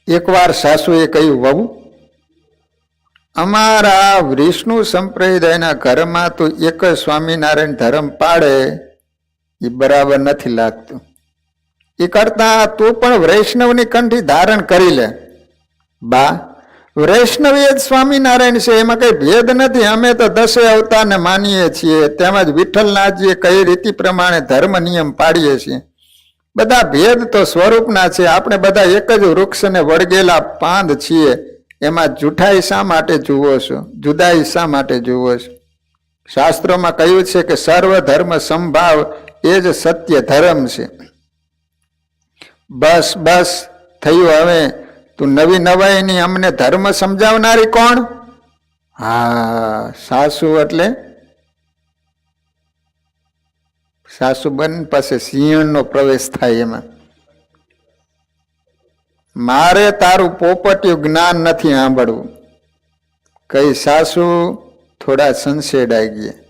એકવાર સાસુએ કહ્યું, વહુ, અમારા વિષ્ણુ સંપ્રદાયના ઘરમાં તું એક જ સ્વામિનારાયણ ધર્મ પાડે એ બરાબર નથી લાગતું. એ કરતા તું પણ વૈષ્ણવની કંઠી ધારણ કરી લે. બા, વૈષ્ણવી જ સ્વામિનારાયણ છે, એમાં કઈ ભેદ નથી. અમે તો 10 અવતારને માનીએ છીએ, તેમજ વિઠ્ઠલનાથજીએ કઈ રીતિ પ્રમાણે ધર્મ નિયમ પાડીએ છીએ. બધા ભેદ તો સ્વરૂપના છે. આપણે બધા એક જ વૃક્ષને વળગેલા પાંદ છીએ. એમાં જૂઠાઈ શા માટે જુઓ છો? જુદાઈ શા માટે જુઓ છો? શાસ્ત્રોમાં કહ્યું છે કે સર્વ ધર્મ સંભાવ એ જ સત્ય ધર્મ છે. બસ બસ થયું. હવે તું નવી નવાઈની અમને ધર્મ સમજાવનારી કોણ? હા, સાસુ. એટલે સાસુબન પાસે સિંહણનો પ્રવેશ થાય. એમાં મારે તારું પોપટિયું જ્ઞાન નથી સાંભળવું. કઈ સાસુ થોડા સંશેડાઈ ગયા.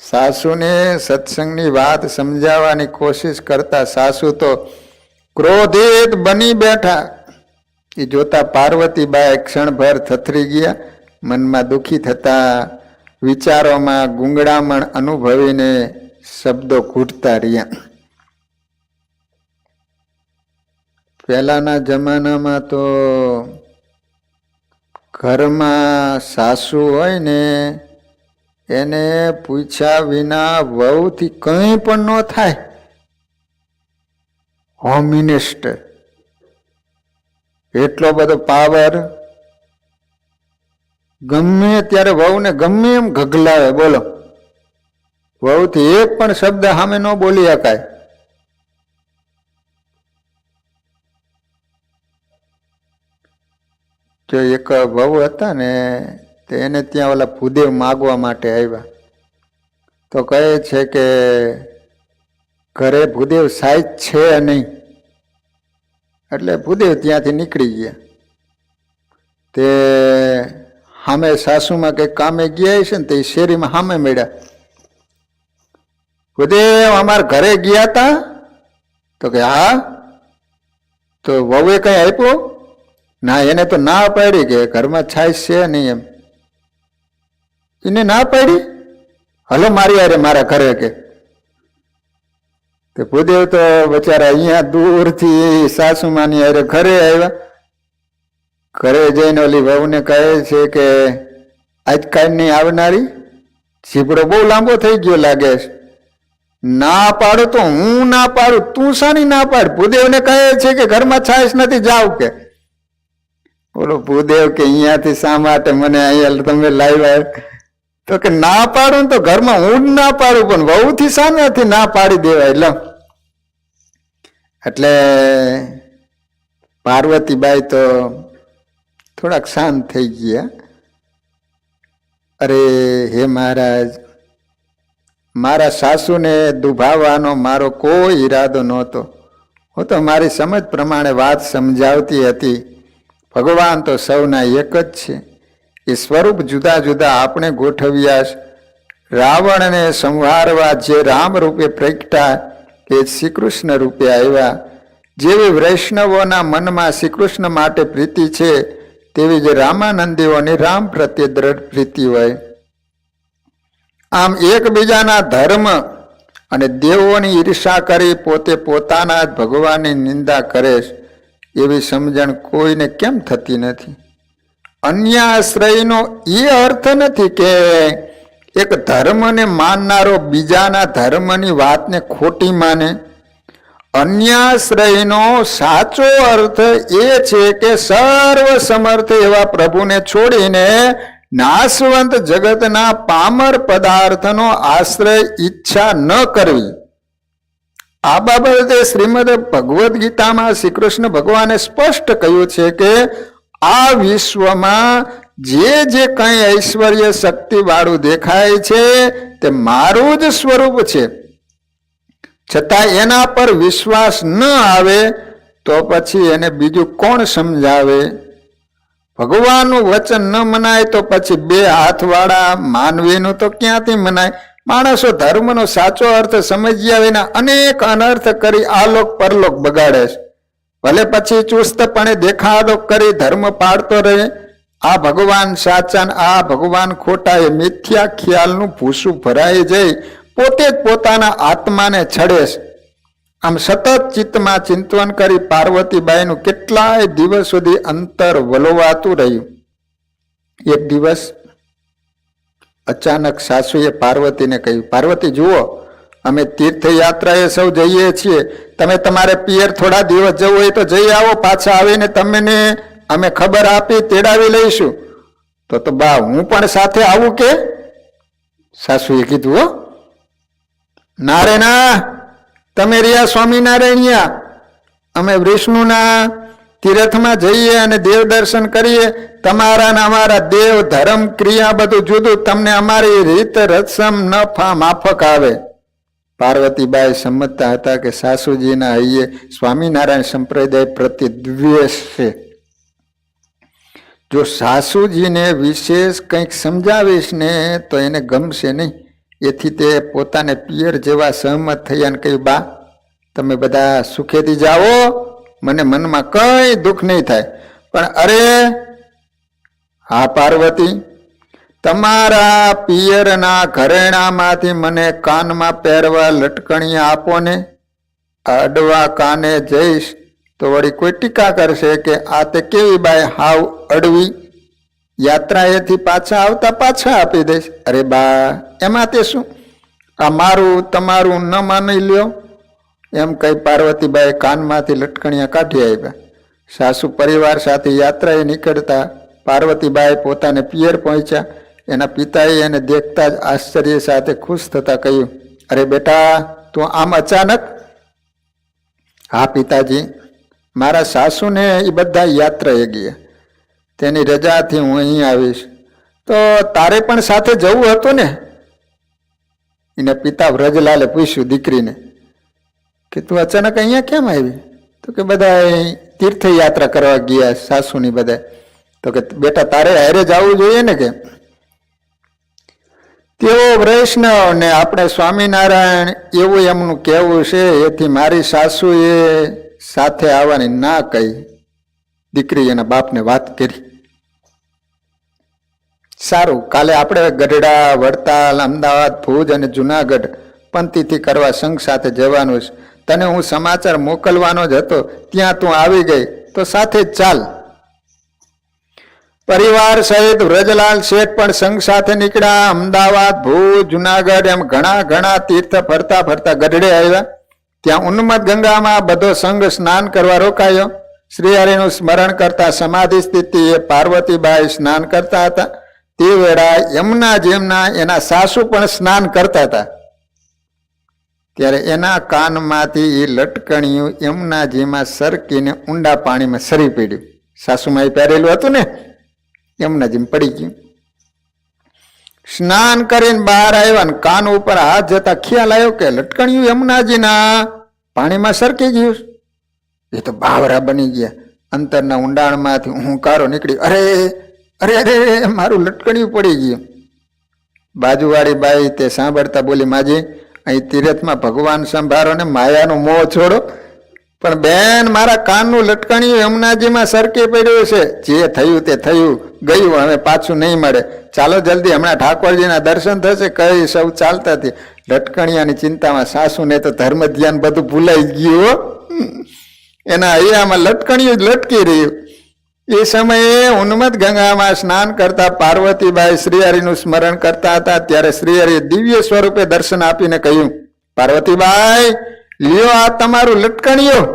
સાસુને સત્સંગની વાત સમજાવવાની કોશિશ કરતા સાસુ તો ક્રોધિત બની બેઠા. એ જોતા પાર્વતીબાઈ ક્ષણભર થથરી ગયા. મનમાં દુઃખી થતા વિચારોમાં ગુંગળામણ અનુભવીને શબ્દો ઘૂંટતા રહ્યા. પહેલાના જમાનામાં તો ઘરમાં સાસુ હોય ને એને પૂછ્યા વિના વહુથી કંઈ પણ ન થાય. હોમ મિનિસ્ટર, એટલો બધો પાવર. ગમે ત્યારે વહુને ગમે એમ ગગલાવે. બોલો, વહુથી એક પણ શબ્દ સામે ન બોલી શકાય. જો એક વહુ હતા ને તો એને ત્યાં ઓલા ભૂદેવ માગવા માટે આવ્યા, તો કહે છે કે ઘરે ભૂદેવ સાહેબ છે નહીં, એટલે ભૂદેવ ત્યાંથી નીકળી ગયા. તે સામે સાસુમાં કંઈક કામે ગયા છે ને તે શેરીમાં સામે મળ્યા. ભૂદેવ અમારા ઘરે ગયા હતા? તો કે હા. તો વહુએ કઈ આપ્યો? ના, એને તો ના પાડી કે ઘરમાં છાશ છે નહીં એમ. એને ના પાડી, હલો મારી યારે મારા ઘરે કે. તો ભૂદેવ તો બચારા અહીંયા દૂરથી સાસુમાની યારે ઘરે આવ્યા. ઘરે જઈને ઓલી વહુને કહે છે કે આજકાલની આવનારી જીભડો બહુ લાંબો થઈ ગયો લાગે છે. ના પાડું તો હું ના પાડું, તું શાની ના પાડ? ભૂદેવને કહે છે કે ઘરમાં છાશ નથી, જાવ કે. બોલો ભૂદેવ કે અહીંયાથી શા માટે મને અહીંયા તમે લાવ્યા? તો કે ના પાડું તો ઘરમાં હું જ ના પાડું, પણ વહુથી સામેથી ના પાડી દેવાય. એટલે પાર્વતીબાઈ તો થોડાક શાંત થઈ ગયા. અરે હે મહારાજ, મારા સાસુને દુભાવવાનો મારો કોઈ ઈરાદો નહોતો. હું તો મારી સમજ પ્રમાણે વાત સમજાવતી હતી. ભગવાન તો સૌના એક જ છે. એ સ્વરૂપ જુદા જુદા આપણે ગોઠવ્યા. રાવણને સંહારવા જે રામ રૂપે પ્રગટા એ શ્રી કૃષ્ણ રૂપે આવ્યા. જેવી વૈષ્ણવોના મનમાં શ્રી કૃષ્ણ માટે પ્રીતિ છે તેવી જે રામાનંદીઓની રામ પ્રત્યે દ્રઢ પ્રીતિ હોય. આમ એકબીજાના ધર્મ અને દેવોની ઈર્ષા કરી પોતે પોતાના જ ભગવાનની નિંદા કરે એવી સમજણ કોઈને કેમ થતી નથી? અન્ય આશ્રયનો એ અર્થ નથી કે એક ધર્મને માનનારો બીજાના ધર્મની વાતને ખોટી માને. અન્યાશ્રયનો સાચો અર્થ એ છે કે સર્વ સમર્થ એવા પ્રભુને છોડીને નાશવંત જગતના પામર પદાર્થનો આશ્રય ઈચ્છા ન કરવી. આ બાબતે શ્રીમદ ભગવદ્ ગીતામાં શ્રી કૃષ્ણ ભગવાને સ્પષ્ટ કહ્યું છે કે આ વિશ્વમાં જે કંઈ ઐશ્વર્ય શક્તિ વાળું દેખાય છે તે મારું જ સ્વરૂપ છે. છતાં એના પર વિશ્વાસ ન આવે તો પછી એને બીજું કોણ સમજાવે? ભગવાનનું વચન ન મનાય તો પછી બે હાથવાળા માનવીનું તો ક્યાંથી મનાય? માણસો ધર્મનો સાચો અર્થ સમજ્યા વિના અનેક અનર્થ કરી આલોક પરલોક બગાડે છે. ભલે પછી ચુસ્તપણે દેખાડો કરી ધર્મ પાડતો રહે. આ ભગવાન સાચા આ ભગવાન ખોટા એ મિથ્યા ખ્યાલનું ભૂસું ભરાઈ જઈ પોતે જ પોતાના આત્માને છડે છે. આમ સતત ચિત્તમાં ચિંતન કરી પાર્વતીબાઈનું કેટલાય દિવસ સુધી અંતર વલોવાતું રહ્યું. એક દિવસ અચાનક સાસુએ પાર્વતીને કહ્યું, પાર્વતી જુઓ, અમે તીર્થયાત્રાએ સૌ જઈએ છીએ. તમે તમારે પિયર થોડા દિવસ જવું હોય તો જઈ આવો. પાછા આવીને તમને અમે ખબર આપી તેડાવી લઈશું. તો બા હું પણ સાથે આવું કે? સાસુએ કીધું, હો ના રે ના, તમે રહ્યા સ્વામિનારાયણિયા, અમે વિષ્ણુના તીર્થમાં જઈએ અને દેવ દર્શન કરીએ. તમારા ને અમારા દેવ ધર્મ ક્રિયા બધું જુદું. તમને અમારી રીત રસમ ન માફક આવે. પાર્વતીબાઈ સમજતા હતા કે સાસુજીના હૈયે સ્વામિનારાયણ સંપ્રદાય પ્રત્યે દ્વેષ છે. જો સાસુજીને વિશેષ કંઈક સમજાવીશ ને તો એને ગમશે નહીં. એથી તે પોતાને પિયર જેવા સહમત થયા અને કહ્યું, બા તમે બધા સુખેથી જાઓ, મને મનમાં કઈ દુઃખ નહીં થાય. પણ અરે હા પાર્વતી, તમારા પિયરના ઘરેણામાંથી મને કાનમાં પહેરવા લટકણિયા આપો ને. અડવા કાને જઈશ તો વળી કોઈ ટીકા કરશે કે આ તે કેવી બાઈ હાવ અડવી, યાત્રાએથી પાછા આવતા પાછા આપી દઈશ. અરે બા એમાં તે શું, આ મારું તમારું ન માની લ્યો. એમ કઈ પાર્વતીબાઈ કાનમાંથી લટકણિયા કાઢી આવ્યા. સાસુ પરિવાર સાથે યાત્રાએ નીકળતા પાર્વતીબાઈ પોતાને પિયર પહોંચ્યા. એના પિતાએ એને દેખતા જ આશ્ચર્ય સાથે ખુશ થતા કહ્યું, અરે બેટા તું આમ અચાનક? હા પિતાજી, મારા સાસુને એ બધા યાત્રાએ ગયા. તેની રજાથી હું અહીં આવીશ. તો તારે પણ સાથે જવું હતું ને? એના પિતા વ્રજલાલે પૂછ્યું દીકરીને કે તું અચાનક અહીંયા કેમ આવી? તો કે બધા તીર્થયાત્રા કરવા ગયા સાસુની બધા. તો કે બેટા તારે હારે જવું જોઈએ ને. કે તેઓ વૈષ્ણવ ને આપણે સ્વામિનારાયણ એવું એમનું કહેવું છે, એથી મારી સાસુએ સાથે આવવાની ના કહી. દીકરી એના બાપને વાત કરી. સારું, કાલે આપણે ગઢડા, વડતાલ, અમદાવાદ, ભુજ અને જુનાગઢ પંથીથી કરવા સંઘ સાથે જવાનું છે. તને હું સમાચાર મોકલવાનો જ હતો, ત્યાં તું આવી ગઈ તો સાથે જ ચાલ. પરિવાર સહિત વ્રજલાલ શેઠ પણ સંઘ સાથે નીકળ્યા. અમદાવાદ, ભુજ, જુનાગઢ એમ ઘણા તીર્થ ફરતા ફરતા ગઢડે આવ્યા. ત્યાં ઉન્મત્ત ગંગામાં બધો સંઘ સ્નાન કરવા રોકાયો. શ્રી હરિનું સ્મરણ કરતા સમાધિ સ્થિતિએ પાર્વતીબાઈ સ્નાન કરતા હતા. તે વેળા યમુના જેમના એના સાસુ પણ સ્નાન કરતા હતા. ત્યારે એના કાનમાંથી એ લટકણિયું યમુનાજીમાં સરકીને ઊંડા પાણીમાં સરી પડ્યું. સાસુમાં એ પહેરેલું હતું ને, યમુનાજીમાં પડી ગયું. સ્નાન કરીને બહાર આવ્યા ને કાન ઉપર હાથ જતા ખ્યાલ આવ્યો કે લટકણિયું યમુનાજીના પાણીમાં સરકી ગયું. એ તો બાવરા બની ગયા. અંતરના ઊંડાણમાંથી હુંકારો નીકળી, અરે અરે અરે મારું લટકણિયું પડી ગયું. બાજુવાળી બાઈ તે સાંભળતા બોલી, માજી અહીં તીરથમાં ભગવાન સંભાળો ને માયાનો મોહ છોડો. પણ બેન, મારા કાનનું લટકણિયું યમુનાજીમાં સરકી પડ્યું છે. જે થયું તે થયું, ગયું, હવે પાછું નહીં મળે. ચાલો જલ્દી, હમણાં ઠાકોરજીના દર્શન થશે. કઈ સૌ ચાલતા હતી. લટકણિયાની ચિંતામાં સાસુને તો ધર્મ ધ્યાન બધું ભૂલાઈ ગયું. એના હૈયામાં લટકણિયું જ લટકી રહ્યું. એ સમયે ઉન્મત્ત ગંગામાં સ્નાન કરતા પાર્વતીબાઈ શ્રીહરિનું સ્મરણ કરતા હતા. ત્યારે શ્રીહરિએ દિવ્ય સ્વરૂપે દર્શન આપીને કહ્યું, પાર્વતીબાઈ, લ્યો આ તમારું લટકણિયું.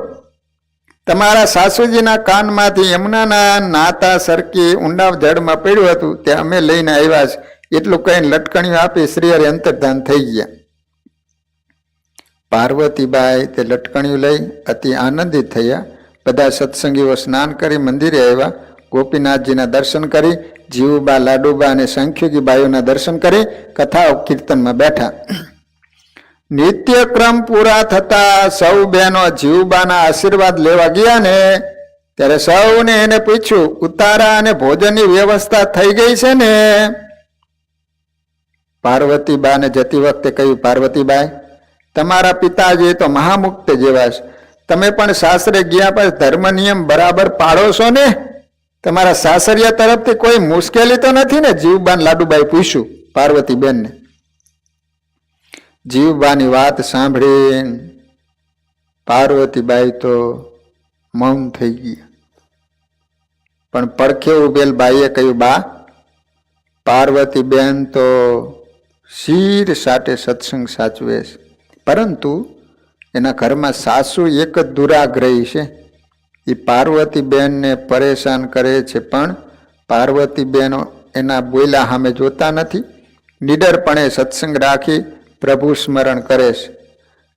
તમારા સાસુજીના કાનમાંથી યમુનાના નાતા સરકી ઊંડા જળમાં પડ્યું હતું, તે અમે લઈને આવ્યા છે. એટલું કહીને લટકણિયું આપી શ્રીહરિ અંતર્ધાન થઈ ગયા. પાર્વતીબાઈ તે લટકણિયું લઈ અતિ આનંદિત થયા. બધા સત્સંગીઓ સ્નાન કરી મંદિરે આવ્યા. ગોપીનાથજીના દર્શન કરી, જીવુબા, લાડુબા અને સંખ્યુગી બાઈઓના દર્શન કરી કથા કીર્તનમાં બેઠા. નિત્યક્રમ પૂરા થતા સૌ બહેનો જીવુબાના આશીર્વાદ લેવા ગયા ને ત્યારે સૌને એને પૂછ્યું, ઉતારા અને ભોજનની વ્યવસ્થા થઈ ગઈ છે ને? પાર્વતીબાને જતી વખતે કહ્યું, પાર્વતીબાઈ, તમારા પિતાજી તો મહામુક્ત જેવા છે. તમે પણ સાસરે ગયા પછી ધર્મ નિયમ બરાબર પાડો છો ને? તમારા સાસરિયા તરફથી કોઈ મુશ્કેલી તો નથી ને? જીવબાન લાડુબાઈ પૂછ્યું પાર્વતીબેનને. જીવબાની વાત સાંભળી પાર્વતીબાઈ તો મૌન થઈ ગયા. પણ પડખે ઉભેલ બાઈએ કહ્યું, બા, પાર્વતીબેન તો શીર સાટે સત્સંગ સાચવે છે, પરંતુ એના ઘરમાં સાસુ એક જ દુરાગ્રહી છે. એ પાર્વતીબેનને પરેશાન કરે છે, પણ પાર્વતીબેન એના બોલ્યા સામે જોતા નથી. નિડરપણે સત્સંગ રાખી પ્રભુ સ્મરણ કરે છે.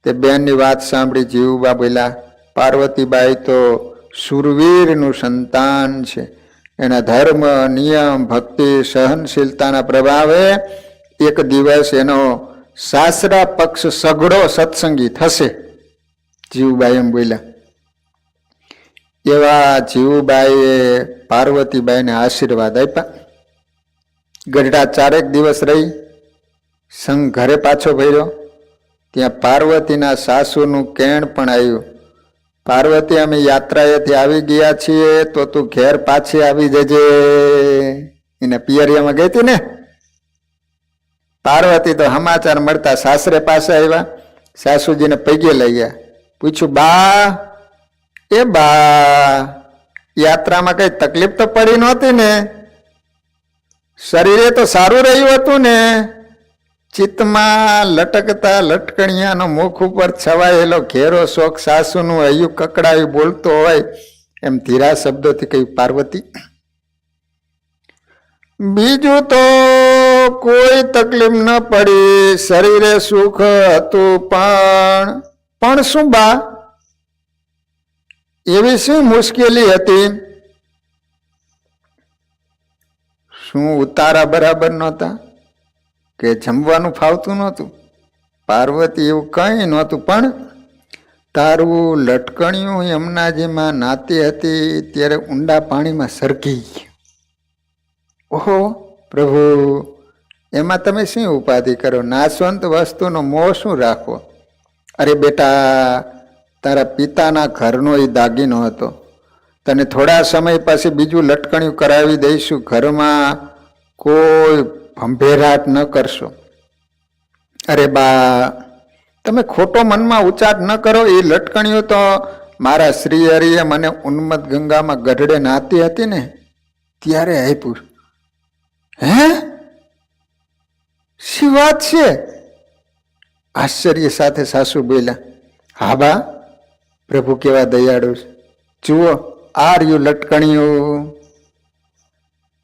તે બેનની વાત સાંભળી જીવુબા બોલ્યા, પાર્વતીબાઈ તો સુરવીરનું સંતાન છે. એના ધર્મ, નિયમ, ભક્તિ, સહનશીલતાના પ્રભાવે એક દિવસ એનો સાસરા પક્ષ સઘળો સત્સંગી થશે. જીવુબાઈ એમ બોલ્યા. એવા જીવુબાઈએ પાર્વતીબાઈને આશીર્વાદ આપ્યા. ગઢડા 4 દિવસ રહી સંઘ ઘરે પાછો ભર્યો. ત્યાં પાર્વતીના સાસુનું કેણ પણ આવ્યું, પાર્વતી, અમે યાત્રાએથી આવી ગયા છીએ, તો તું ઘેર પાછી આવી જજે. એને પિયરિયામાં ગઈ હતી ને. પાર્વતી તો સમાચાર મળતા સાસરે પાસે આવ્યા. સાસુજીને પગે લઈ ગયા. પૂછ્યું, બા, એ બા, યાત્રામાં કઈ તકલીફ તો પડી નહોતી ને? શરીરે તો સારું રહ્યું હતું ને? ચિત્તમાં લટકતા લટકણિયાનો મુખ ઉપર છવાયેલો ઘેરો શોક સાસુનું હૈયું કકડાવી બોલતો હોય એમ ધીરા શબ્દોથી કહ્યું, પાર્વતી, બીજું તો કોઈ તકલીફ ન પડી, શરીરે સુખ હતું, પણ શું બા, એવી શું મુશ્કેલી હતી? શું ઉતારા બરાબર નહોતા કે જમવાનું ફાવતું નહોતું? પાર્વતી એવું કંઈ નહોતું, પણ તારું લટકણિયું યમુનાજીમાં નાતી હતી ત્યારે ઊંડા પાણીમાં સરકી ગયું. ઓહો પ્રભુ, એમાં તમે શું ઉપાધિ કરો? નાશવંત વસ્તુનો મોહ શું રાખવો? અરે બેટા, તારા પિતાના ઘરનો એ દાગીનો હતો. તને થોડા સમય પછી બીજું લટકણિયું કરાવી દઈશું. ઘરમાં કોઈ ભંભેરાટ ન કરશો. અરે બા, તમે ખોટો મનમાં ઉચ્ચાર ન કરો. એ લટકણિયું તો મારા શ્રી હરિએ મને ઉન્મત્ત ગંગામાં ગઢડે નાતી હતી ને ત્યારે આપ્યું. હે, શી વાત છે? આશ્ચર્ય સાથે સાસુ બોલ્યા. હા બા, પ્રભુ કેવા દયાળુ છે. જુઓ, આ રહ્યું લટકણિયું.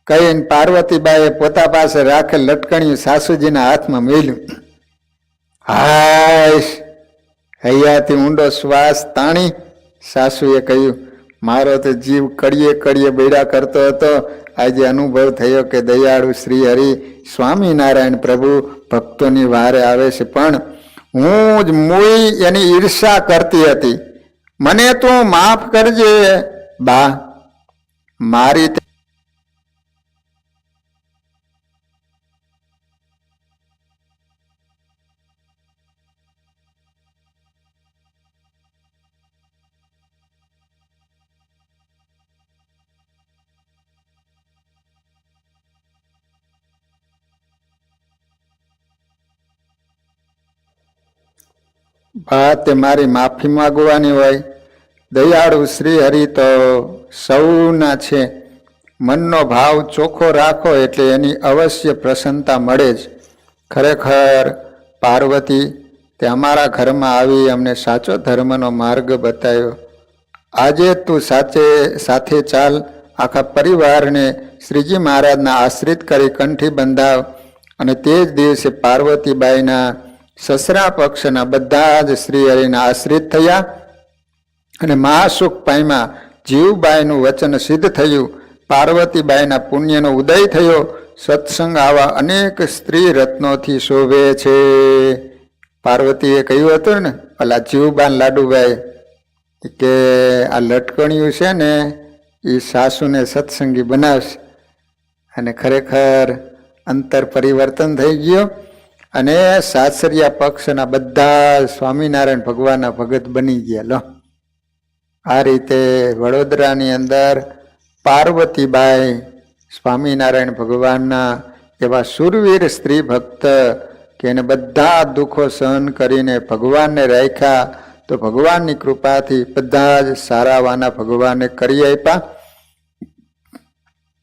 કહીને પાર્વતીબાઈએ પોતા પાસે રાખેલ લટકણિયું સાસુજીના હાથમાં મેલ્યું. હાશ, હૈયાથી ઊંડો શ્વાસ તાણી સાસુએ કહ્યું, મારો તો જીવ કડીએ કડીએ બેડા કરતો હતો. આજે અનુભવ થયો કે દયાળુ શ્રી હરિ સ્વામિનારાયણ પ્રભુ ભક્તોની વારે આવે છે, પણ હું જ મૂળી એની ઈર્ષા કરતી હતી. મને તું માફ કરજે બા. મારી વાત મારી માફી માગવાની હોય. દયાળુ શ્રી હરિ તો સૌના છે. મનનો ભાવ ચોખ્ખો રાખો એટલે એની અવશ્ય પ્રસન્નતા મળે જ. ખરેખર પાર્વતી, તે અમારા ઘરમાં આવી અમને સાચો ધર્મનો માર્ગ બતાવ્યો. આજે તું સાથે ચાલ, આખા પરિવારને શ્રીજી મહારાજના આશ્રિત કરી કંઠી બંધાવ. અને તે જ દિવસે પાર્વતીબાઈના સસરા પક્ષના બધા જ શ્રી હરિના આશ્રિત થયા અને મહાસુખ પામ્યા. જીવબાઈનું વચન સિદ્ધ થયું. પાર્વતીબાઈના પુણ્યનો ઉદય થયો. સત્સંગ આવા અનેક સ્ત્રી રત્નોથી શોભે છે. પાર્વતીએ કહ્યું હતું ને પેલા જીવબાન લાડુભાઈ કે આ લટકણિયું છે ને એ સાસુને સત્સંગી બનાવશે. અને ખરેખર અંતર પરિવર્તન થઈ ગયો અને સાસરિયા પક્ષના બધા સ્વામિનારાયણ ભગવાનના ભગત બની ગયા. લો, આ રીતે વડોદરાની અંદર પાર્વતીબાઈ સ્વામિનારાયણ ભગવાનના એવા સુરવીર સ્ત્રી ભક્ત કે એને બધા દુઃખો સહન કરીને ભગવાનને રાખ્યા. તો ભગવાનની કૃપાથી બધા જ સારાવાના ભગવાને કરી આપ્યા.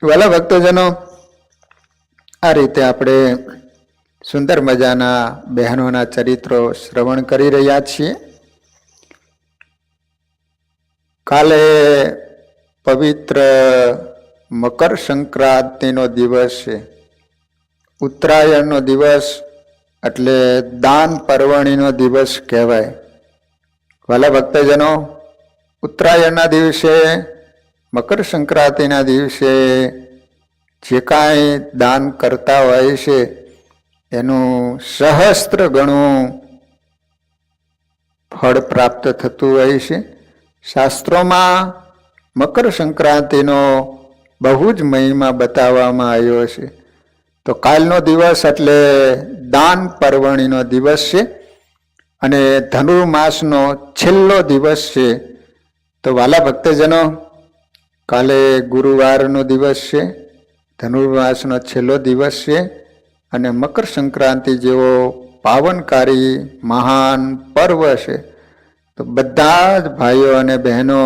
વાલા ભક્તજનો, આ રીતે આપણે સુંદર મજાના બહેનોના ચરિત્રો શ્રવણ કરી રહ્યા છીએ. કાલે પવિત્ર મકર સંક્રાંતિનો દિવસ છે. ઉત્તરાયણનો દિવસ એટલે દાન પર્વણીનો દિવસ કહેવાય. વાલા ભક્તજનો, ઉત્તરાયણના દિવસે, મકર સંક્રાંતિના દિવસે જે કાંઈ દાન કરતા હોય છે એનું સહસ્ત્ર ગણું ફળ પ્રાપ્ત થતું હોય છે. શાસ્ત્રોમાં મકર સંક્રાંતિનો બહુ જ મહિમા બતાવવામાં આવ્યો છે. તો કાલનો દિવસ એટલે દાન પર્વણીનો દિવસ છે અને ધનુર્માસનો છેલ્લો દિવસ છે. તો વાલા ભક્તજનો, કાલે ગુરુવારનો દિવસ છે, ધનુર્માસનો છેલ્લો દિવસ છે અને મકર સંક્રાંતિ જેવો પાવનકારી મહાન પર્વ છે. તો બધા જ ભાઈઓ અને બહેનો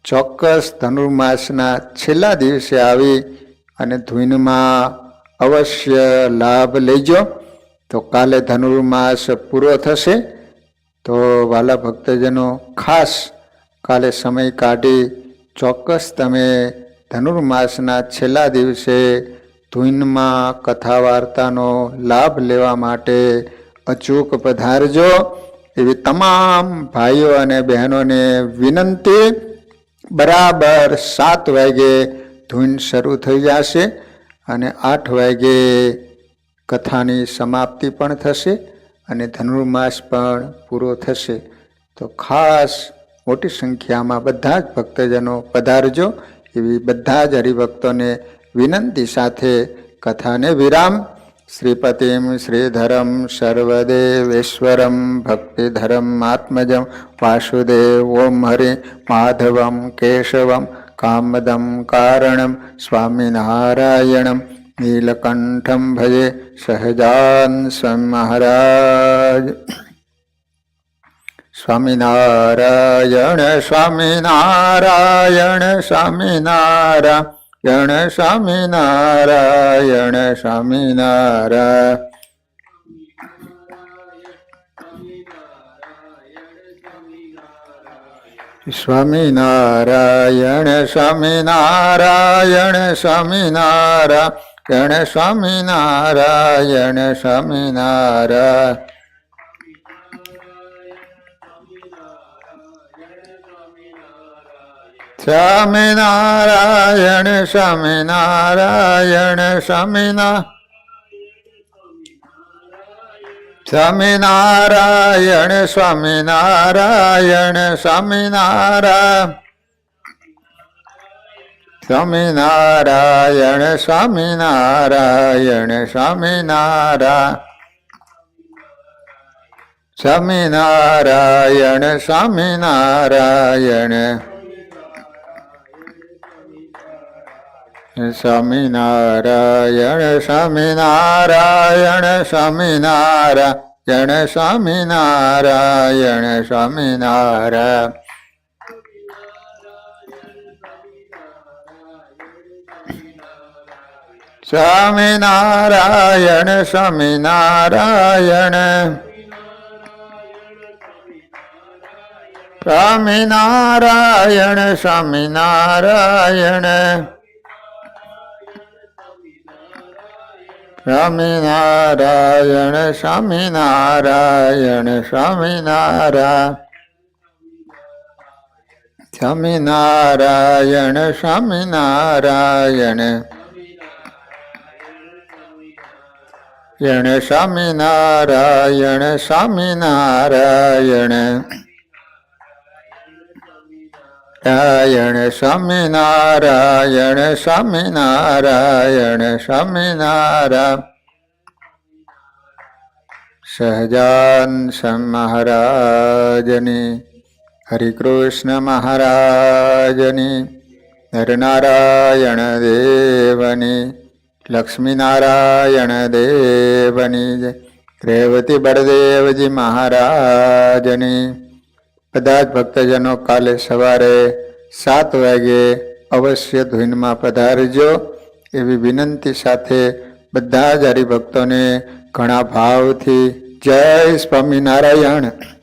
ચોક્કસ ધનુર્માસના છેલ્લા દિવસે આવી અને ધૂનમાં અવશ્ય લાભ લેજો. તો કાલે ધનુર્માસ પૂરો થશે. તો વાલા ભક્તજનો, ખાસ કાલે સમય કાઢી ચોક્કસ તમે ધનુર્માસના છેલ્લા દિવસે ધૂનમાં કથા વાર્તાનો લાભ લેવા માટે અચૂક પધારજો. એવી તમામ ભાઈઓ અને બહેનોને વિનંતી. બરાબર 7 વાગે ધૂન શરૂ થઈ જશે અને 8 વાગે કથાની સમાપ્તિ પણ થશે અને ધનુર્માસ પણ પૂરો થશે. તો ખાસ મોટી સંખ્યામાં બધા જ ભક્તજનો પધારજો એવી બધા જ હરિભક્તોને વિનંતી સાથે કથાને વિરામ. શ્રીપતિમ શ્રીધરમ સર્વદેવેશ્વરમ ભક્તિધરમ આત્મજમ વાસુદેવ ઓમ હરે માધવમ કેશવમ કામદમ કારણમ સ્વામિનારાયણમ નીલકંઠમ ભજે સહજાન સ્વામી મહારાજ. સ્વામિનારાયણ સ્વામિનારાયણ સ્વામિનારાયણ સ્વામિનારાયણ સ્વામિનારાયણ. સ્વામિનારાયણ સ્વામિનારાયણ સ્વામિનારાયણ સ્વામિનારાયણ સ્વામિનારાયણ. સ્વામિનારાયણ સ્વામિનારાયણ સ્વામિનારાયણ સ્વામિનારાયણ સ્વામિનારાયણ સ્વામિનારાયણ સ્વામિનારાયણ સ્વામિનારાયણ સ્વામિનારાયણ સ્વામિનારાયણ સ્વામિનારાયણ સ્વામિનારાયણ સ્વામિનારાયણ સ્વામિનારાયણ સ્વામિનારાયણ. સ્વામિનારાયણ સ્વામિનારાયણ સ્વામિનારાયણ સ્વામિનારાયણ સ્વામિનારાયણ સ્વામિનારાયણ સ્વામિનારાયણ સ્વામિનારાયણ સ્વામિનારાયણ યણ સ્વામિનારાયણ સ્વામિનારાયણ રાયણ સ્વામિનારાયણ સ્વામિનારાયણ સ્વામિનારાયણ. સહજાન સ્વામી મહારાજની, હરિકૃષ્ણ મહારાજની, નરનારાયણ દેવની, લક્ષ્મીનારાયણ દેવની જય. રેવતી બળદેવજી મહારાજની. બધા જ ભક્તજનો કાલે સવારે 7 વાગે અવશ્ય ધૂનમાં પધારજો એવી વિનંતી સાથે બધા જ હરિભક્તોને ઘણા ભાવથી જય સ્વામિનારાયણ.